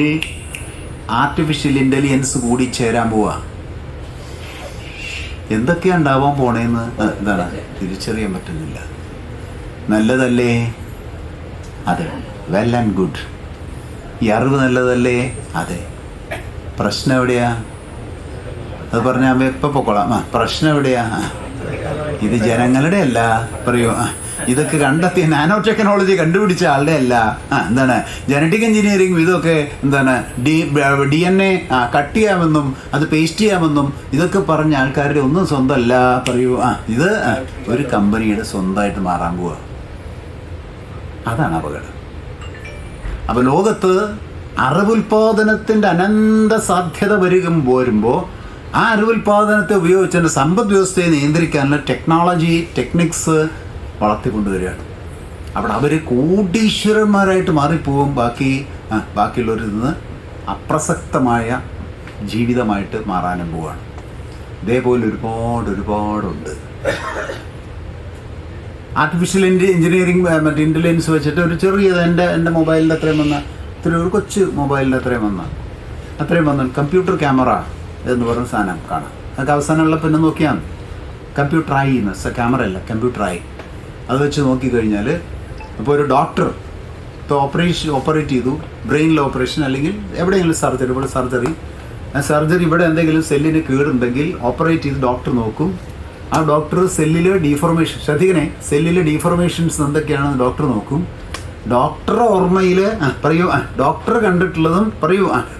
Speaker 3: ആർട്ടിഫിഷ്യൽ ഇൻ്റലിജൻസ് കൂടി ചേരാൻ പോവാ. എന്തൊക്കെയാ ഉണ്ടാവാൻ പോണേന്ന് എന്താണ് തിരിച്ചറിയാൻ പറ്റുന്നില്ല. നല്ലതല്ലേ? അതെ, വെൽ ആൻഡ് ഗുഡ്. ഈ അറിവ് നല്ലതല്ലേ? അതെ. പ്രശ്നം എവിടെയാ? അത് പറഞ്ഞാൽ എപ്പോൾ പൊക്കോളാം. പ്രശ്നം എവിടെയാ? ഇത് ജനങ്ങളുടെ അല്ല. പറയൂ, ഇതൊക്കെ കണ്ടെത്തിയ നാനോ ടെക്നോളജി കണ്ടുപിടിച്ച ആളുടെ അല്ല. എന്താണ് ജനറ്റിക് എഞ്ചിനീയറിംഗ് ഇതൊക്കെ എന്താണ് DNA കട്ട് ചെയ്യാമെന്നും അത് പേസ്റ്റ് ചെയ്യാമെന്നും ഇതൊക്കെ പറഞ്ഞ ആൾക്കാരുടെ ഒന്നും സ്വന്തമല്ല. പറയൂ, ഇത് ഒരു കമ്പനിയുടെ സ്വന്തമായിട്ട് മാറാൻ പോവുക. അതാണ് അപകടം. അപ്പോൾ ലോകത്ത് അറിവുൽപാദനത്തിൻ്റെ അനന്ത സാധ്യത വരുമ്പോൾ ആ അറിവുൽപാദനത്തെ ഉപയോഗിച്ച് സമ്പദ് വ്യവസ്ഥയെ നിയന്ത്രിക്കാനുള്ള ടെക്നിക്സ് വളർത്തിക്കൊണ്ടുവരികയാണ്. അവിടെ അവർ കോടീശ്വരന്മാരായിട്ട് മാറിപ്പോവും. ബാക്കിയുള്ളവരിൽ നിന്ന് അപ്രസക്തമായ ജീവിതമായിട്ട് മാറാനും പോവുകയാണ്. ഇതേപോലെ ഒരുപാടുണ്ട്. ആർട്ടിഫിഷ്യൽ എഞ്ചിനീയറിംഗ് മറ്റേ ഇൻ്റലിജൻസ് വെച്ചിട്ട് ഒരു ചെറിയത് എൻ്റെ മൊബൈലിൽ അത്രയും വന്ന ഒരു കൊച്ചു മൊബൈലിൽ അത്രയും വന്ന കമ്പ്യൂട്ടർ ക്യാമറ എന്ന് പറയുന്ന സാധനം കാണാം. അതൊക്കെ അവസാനമുള്ള പിന്നെ നോക്കിയാൽ കമ്പ്യൂട്ടറായി ക്യാമറ അല്ല, കമ്പ്യൂട്ടറായി. അത് വെച്ച് നോക്കിക്കഴിഞ്ഞാൽ ഇപ്പോൾ ഒരു ഡോക്ടർ ഓപ്പറേറ്റ് ചെയ്തു, ബ്രെയിനിൽ ഓപ്പറേഷൻ അല്ലെങ്കിൽ എവിടെയെങ്കിലും സർജറി ഇവിടെ എന്തെങ്കിലും സെല്ലിന് കേടുണ്ടെങ്കിൽ ഓപ്പറേറ്റ് ചെയ്ത് ഡോക്ടർ നോക്കും. ആ ഡോക്ടർ സെല്ലിലെ ഡീഫോർമേഷൻ, ശ്രദ്ധിക്കണേ, സെല്ലിലെ ഡീഫോർമേഷൻസ് എന്തൊക്കെയാണെന്ന് ഡോക്ടർ നോക്കും. ഡോക്ടറുടെ ഓർമ്മയിൽ ഡോക്ടർ കണ്ടിട്ടുള്ളതും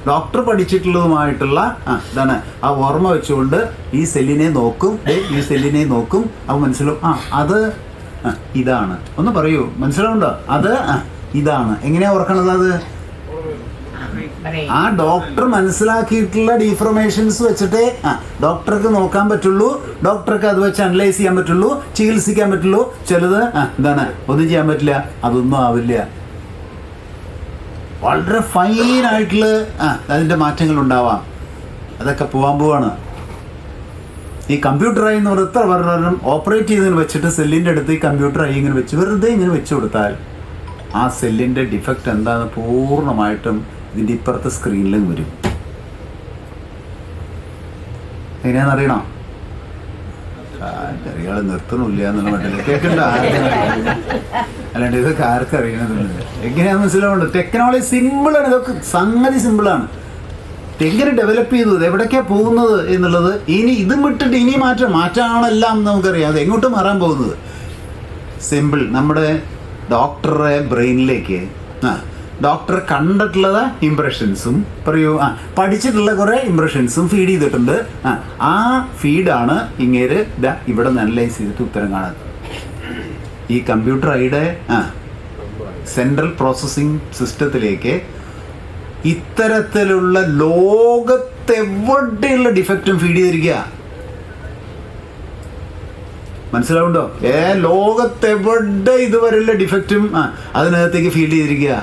Speaker 3: ഡോക്ടർ പഠിച്ചിട്ടുള്ളതുമായിട്ടുള്ള ഇതാണ് ആ ഓർമ്മ വെച്ചുകൊണ്ട് ഈ സെല്ലിനെ നോക്കും. അപ്പോൾ മനസ്സിലാവും അത് ഇതാണ്. ഒന്ന് പറയൂ, മനസ്സിലാവുണ്ടോ? അത് ഇതാണ്. എങ്ങനെയാ ഓർക്കണത്? അത് ആ ഡോക്ടർ മനസ്സിലാക്കിയിട്ടുള്ള ഡീഫോർമേഷൻസ് വെച്ചിട്ടേ ഡോക്ടർക്ക് നോക്കാൻ പറ്റുള്ളൂ, ഡോക്ടർക്ക് അത് വെച്ച് അനലൈസ് ചെയ്യാൻ പറ്റുള്ളൂ, ചികിത്സിക്കാൻ പറ്റുള്ളൂ. ചിലത് ഒന്നും ചെയ്യാൻ പറ്റില്ല, അതൊന്നും ആവില്ല. വളരെ ഫൈനായിട്ടുള്ള അതിൻ്റെ മാറ്റങ്ങൾ ഉണ്ടാവാം. അതൊക്കെ പോവാണ്. ഈ കമ്പ്യൂട്ടറായി എന്ന് പറഞ്ഞാൽ എത്ര പറഞ്ഞാലും ഓപ്പറേറ്റ് ചെയ്തതിന് വെച്ചിട്ട് സെല്ലിൻ്റെ അടുത്ത് ഈ കമ്പ്യൂട്ടറായി ഇങ്ങനെ വെച്ച് വെറുതെ ഇങ്ങനെ വെച്ച് കൊടുത്താൽ ആ സെല്ലിൻ്റെ ഡിഫക്റ്റ് എന്താണെന്ന് പൂർണ്ണമായിട്ടും ഇതിൻ്റെ ഇപ്പുറത്തെ സ്ക്രീനിലും വരും. എങ്ങനെയാണെന്ന് അറിയണോ? ചെറിയാൾ നിർത്തണില്ല എന്നുള്ള മട്ടില്ല. കേൾക്കണ്ട, അല്ലാണ്ട് ഇതൊക്കെ ആർക്കും അറിയണതില്ല. എങ്ങനെയാണെന്ന് മനസ്സിലാവുണ്ട്. ടെക്നോളജി സിമ്പിളാണ്. ഇതൊക്കെ സംഗതി സിമ്പിളാണ്. എങ്ങനെ ഡെവലപ്പ് ചെയ്തു, എവിടേക്കാണ് പോകുന്നത് എന്നുള്ളത് ഇനി ഇതും വിട്ടിട്ട് ഇനി മാറ്റാണെല്ലാം നമുക്കറിയാം. അത് എങ്ങോട്ട് മാറാൻ പോകുന്നത് സിമ്പിൾ. നമ്മുടെ ഡോക്ടറുടെ ബ്രെയിനിലേക്ക് ഡോക്ടർ കണ്ടിട്ടുള്ള ഇംപ്രഷൻസും പഠിച്ചിട്ടുള്ള കുറേ ഇംപ്രഷൻസും ഫീഡ് ചെയ്തിട്ടുണ്ട്. ആ ഫീഡാണ് ഇങ്ങേര് ഇവിടെ നിന്ന് അനലൈസ് ചെയ്തിട്ട് ഉത്തരം കാണുന്നത്. ഈ കമ്പ്യൂട്ടർ ഐയുടെ സെൻട്രൽ പ്രോസസ്സിംഗ് സിസ്റ്റത്തിലേക്ക് ഇത്തരത്തിലുള്ള ലോകത്തെവിടെയുള്ള ഡിഫക്റ്റും ഫീഡ് ചെയ്തിരിക്കുക. മനസ്സിലാവുണ്ടോ? ലോകത്തെവിടെ ഇതുവരെയുള്ള ഡിഫക്റ്റും അതിനകത്തേക്ക് ഫീൽഡ് ചെയ്തിരിക്കുക.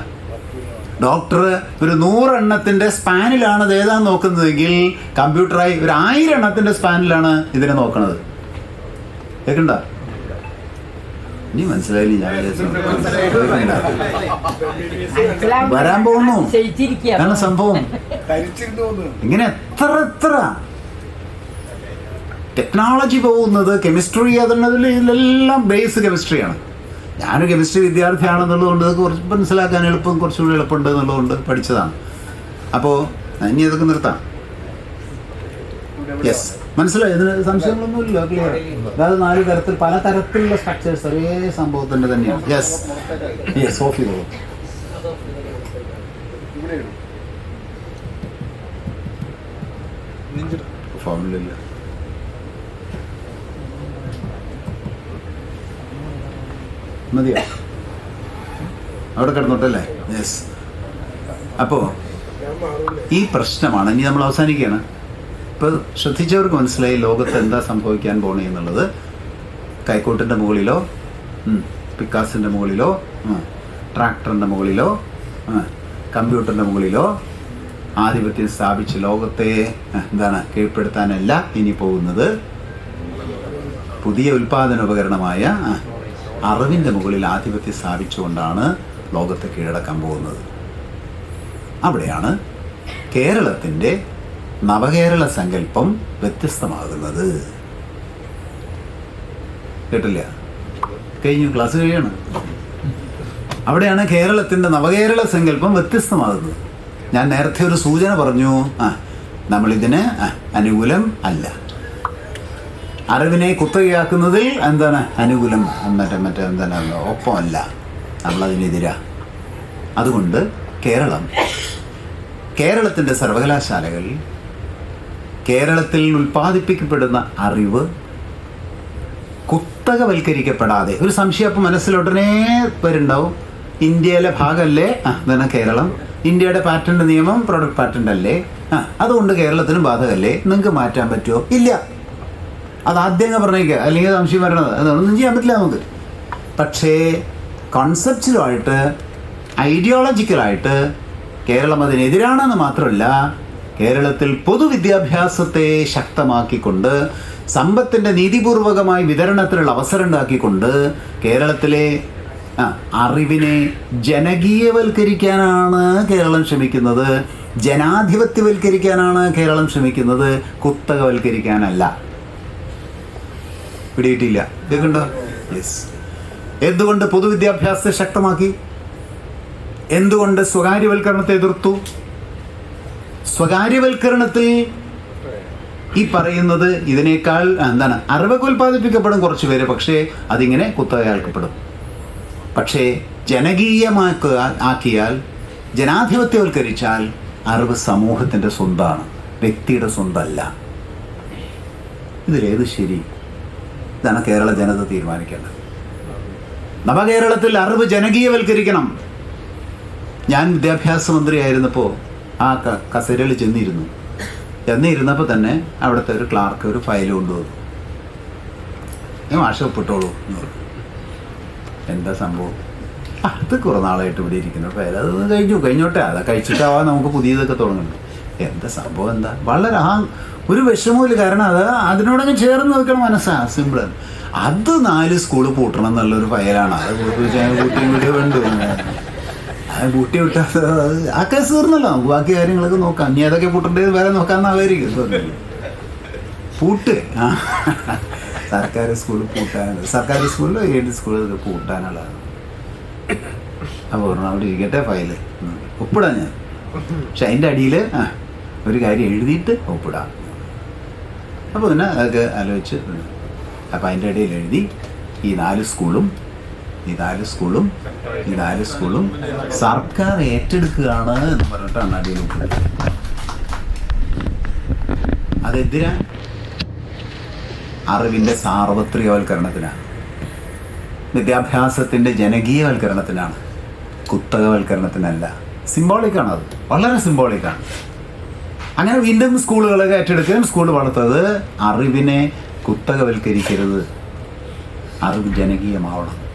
Speaker 3: ഡോക്ടർ ഒരു 100 എണ്ണത്തിൻ്റെ സ്പാനിലാണ് അത് ഏതാന്ന് നോക്കുന്നതെങ്കിൽ കമ്പ്യൂട്ടറായി ഒരു 1000 എണ്ണത്തിൻ്റെ സ്പാനിലാണ് ഇതിനെ നോക്കണത്. കേൾക്കണ്ട? ഇനി മനസ്സിലായില്ല. ഞാൻ വരാൻ പോകുന്നു കാരണം സംഭവം ഇങ്ങനെ എത്ര ടെക്നോളജി പോകുന്നത്, കെമിസ്ട്രി അതുള്ളതിൽ ഇതിലെല്ലാം ബേസ് കെമിസ്ട്രിയാണ്. ഞാനൊരു കെമിസ്ട്രി വിദ്യാർത്ഥിയാണെന്നുള്ളതുകൊണ്ട് ഇത് കുറച്ച് മനസ്സിലാക്കാൻ കുറച്ചുകൂടി എളുപ്പമുണ്ട് എന്നുള്ളതുകൊണ്ട് പഠിച്ചതാണ്. അപ്പോൾ ഇനി അതൊക്കെ നിർത്താം. യെസ്, മനസ്സിലായി? ഇതിന് സംശയങ്ങളൊന്നുമില്ല, ക്ലിയർ. അതായത് 4 തരത്തിൽ പല തരത്തിലുള്ള സ്ട്രക്ചേഴ്സ് ഒരേ സംഭവത്തിൻ്റെ തന്നെയാണ്. യെസ് ഓഫ് ചെയ്തോളൂ. ഫോമിലില്ല. മതിയോ? അവിടെ കിടന്നോട്ടല്ലേ? യെസ്. അപ്പോൾ ഈ പ്രശ്നമാണ്. ഇനി നമ്മൾ അവസാനിക്കുകയാണ്. ഇപ്പോൾ ശ്രദ്ധിച്ചവർക്ക് മനസ്സിലായി ലോകത്ത് എന്താ സംഭവിക്കാൻ പോണേ എന്നുള്ളത്. കൈക്കോട്ടിൻ്റെ മുകളിലോ പിക്കാസിൻ്റെ മുകളിലോ ട്രാക്ടറിൻ്റെ മുകളിലോ കമ്പ്യൂട്ടറിൻ്റെ മുകളിലോ ആധിപത്യം സ്ഥാപിച്ച് ലോകത്തെ കീഴ്പ്പെടുത്താനല്ല ഇനി പോകുന്നത്. പുതിയ ഉൽപാദന ഉപകരണമായ അറിവിൻ്റെ മുകളിൽ ആധിപത്യം സ്ഥാപിച്ചുകൊണ്ടാണ് ലോകത്തെ കീഴടക്കാൻ പോകുന്നത്. അവിടെയാണ് കേരളത്തിൻ്റെ നവകേരള സങ്കല്പം വ്യത്യസ്തമാകുന്നത്. കേട്ടില്ല? കഴിഞ്ഞു, ക്ലാസ് കഴിയാണ്. അവിടെയാണ് കേരളത്തിൻ്റെ നവകേരള സങ്കല്പം വ്യത്യസ്തമാകുന്നത്. ഞാൻ നേരത്തെ ഒരു സൂചന പറഞ്ഞു, നമ്മളിതിന് അനുകൂലം അല്ല. അറിവിനെ കുത്തകയാക്കുന്നതിൽ അനുകൂലം ഒപ്പമല്ല, നമ്മളതിനെതിരാ. അതുകൊണ്ട് കേരളത്തിൻ്റെ സർവകലാശാലകൾ കേരളത്തിൽ ഉൽപ്പാദിപ്പിക്കപ്പെടുന്ന അറിവ് കുത്തകവൽക്കരിക്കപ്പെടാതെ, ഒരു സംശയം അപ്പം മനസ്സിലുടനെ വരുന്നുണ്ടാവും. ഇന്ത്യയിലെ ഭാഗമല്ലേ കേരളം? ഇന്ത്യയുടെ പാറ്റന്റ് നിയമം പ്രൊഡക്റ്റ് പാറ്റന്റ് അല്ലേ? അതുകൊണ്ട് കേരളത്തിനും ബാധകമല്ലേ? നിങ്ങൾക്ക് മാറ്റാൻ പറ്റുമോ? ഇല്ല. അതാദ്യം പറഞ്ഞേക്കുക, അല്ലെങ്കിൽ സംശയം വരണത് അതൊന്നും ചെയ്യാൻ പറ്റില്ല നമുക്ക്. പക്ഷേ കോൺസെപ്ച്വലായിട്ട് ഐഡിയോളജിക്കലായിട്ട് കേരളം അതിനെതിരാണെന്ന് മാത്രമല്ല, കേരളത്തിൽ പൊതുവിദ്യാഭ്യാസത്തെ ശക്തമാക്കിക്കൊണ്ട് സമ്പത്തിൻ്റെ നീതിപൂർവകമായ വിതരണത്തിനുള്ള അവസരം ഉണ്ടാക്കിക്കൊണ്ട് കേരളത്തിലെ അറിവിനെ ജനകീയവൽക്കരിക്കാനാണ് കേരളം ശ്രമിക്കുന്നത്. ജനാധിപത്യവൽക്കരിക്കാനാണ് കേരളം ശ്രമിക്കുന്നത്, കുത്തകവൽക്കരിക്കാനല്ല. പിടിയിട്ടില്ല? കേൾക്കുന്നുണ്ടോ? യെസ്. എന്തുകൊണ്ട് പൊതുവിദ്യാഭ്യാസത്തെ ശക്തമാക്കി? എന്തുകൊണ്ട് സ്വകാര്യവൽക്കരണത്തെ എതിർത്തു? സ്വകാര്യവൽക്കരണത്തിൽ ഈ പറയുന്നത് ഇതിനേക്കാൾ അറിവൊക്കെ ഉൽപ്പാദിപ്പിക്കപ്പെടും കുറച്ച് പേര്, പക്ഷേ അതിങ്ങനെ കുത്തകയാക്കപ്പെടും. പക്ഷേ ആക്കിയാൽ, ജനാധിപത്യവൽക്കരിച്ചാൽ അറിവ് സമൂഹത്തിൻ്റെ സ്വന്തമാണ്, വ്യക്തിയുടെ സ്വന്തമല്ല. ഇതിലേത് ശരി? ഇതാണ് കേരള ജനത തീരുമാനിക്കേണ്ടത്. നവകേരളത്തിൽ അറിവ് ജനകീയവൽക്കരിക്കണം. ഞാൻ വിദ്യാഭ്യാസ മന്ത്രിയായിരുന്നപ്പോൾ ആ കസേരയിൽ ചെന്നിരുന്നപ്പോൾ തന്നെ അവിടുത്തെ ഒരു ക്ലാർക്ക് ഒരു ഫയൽ കൊണ്ടുവന്നു. ഞാൻ മാഷ ഒപ്പിട്ടോളൂ എന്ന് പറഞ്ഞു. എന്താ സംഭവം? അത് കുറേ നാളായിട്ട് ഇവിടെ ഇരിക്കുന്ന ഫയൽ, അത് കഴിഞ്ഞോട്ടെ, അത് കഴിച്ചിട്ടാവാൻ നമുക്ക് പുതിയതൊക്കെ തുടങ്ങുന്നു. എന്താ സംഭവം? എന്താ വളരെ ഒരു വിഷമമില്ല. കാരണം അത് അതിനോടങ്ങ് ചേർന്ന് നിൽക്കണം മനസ്സാണ്, സിമ്പിൾ. അത് 4 സ്കൂള് പൂട്ടണം എന്നുള്ളൊരു ഫയലാണ്. അത് കൂട്ടിയും വീഡിയോ വേണ്ടു, അത് കൂട്ടി വിട്ടാൽ ആ കേസ് തീർന്നല്ലോ. നമുക്ക് ബാക്കി കാര്യങ്ങളൊക്കെ നോക്കാം. ഇനി ഏതൊക്കെ പൂട്ടേണ്ടത് വേറെ നോക്കാമെന്നായിരിക്കും. പൂട്ട് സർക്കാർ സ്കൂളിൽ പൂട്ടാനുള്ളത്, സർക്കാർ സ്കൂളിലോ ഏത് സ്കൂളിൽ പൂട്ടാനുള്ളതാണ്. അപ്പോൾ അവിടെ ഇരിക്കട്ടെ ഫയല്, ഒപ്പിടാം ഞാൻ. പക്ഷെ അതിൻ്റെ അടിയിൽ ഒരു കാര്യം എഴുതിയിട്ട് ഒപ്പിടാം. അപ്പോൾ പിന്നെ അതൊക്കെ ആലോചിച്ച്, അപ്പോൾ അതിൻ്റെ ഇടയിൽ എഴുതി ഈ 4 സ്കൂളും സർക്കാർ ഏറ്റെടുക്കുകയാണ് എന്ന് പറഞ്ഞിട്ടാണ് അടിയിൽ ഒപ്പിടുക. അതെന്തിനാ? അറിവിൻ്റെ സാർവത്രികവൽക്കരണത്തിനാണ്, വിദ്യാഭ്യാസത്തിൻ്റെ ജനകീയവൽക്കരണത്തിനാണ്, കുത്തകവൽക്കരണത്തിനല്ല. സിംബോളിക്കാണ്, അത് വളരെ സിംബോളിക്കാണ്. അങ്ങനെ വീണ്ടും സ്കൂളുകളൊക്കെ ഏറ്റെടുക്കുകയും സ്കൂൾ വളർത്തത് അറിവിനെ കുത്തകവൽക്കരിക്കരുത്, അറിവ് ജനകീയമാവണം.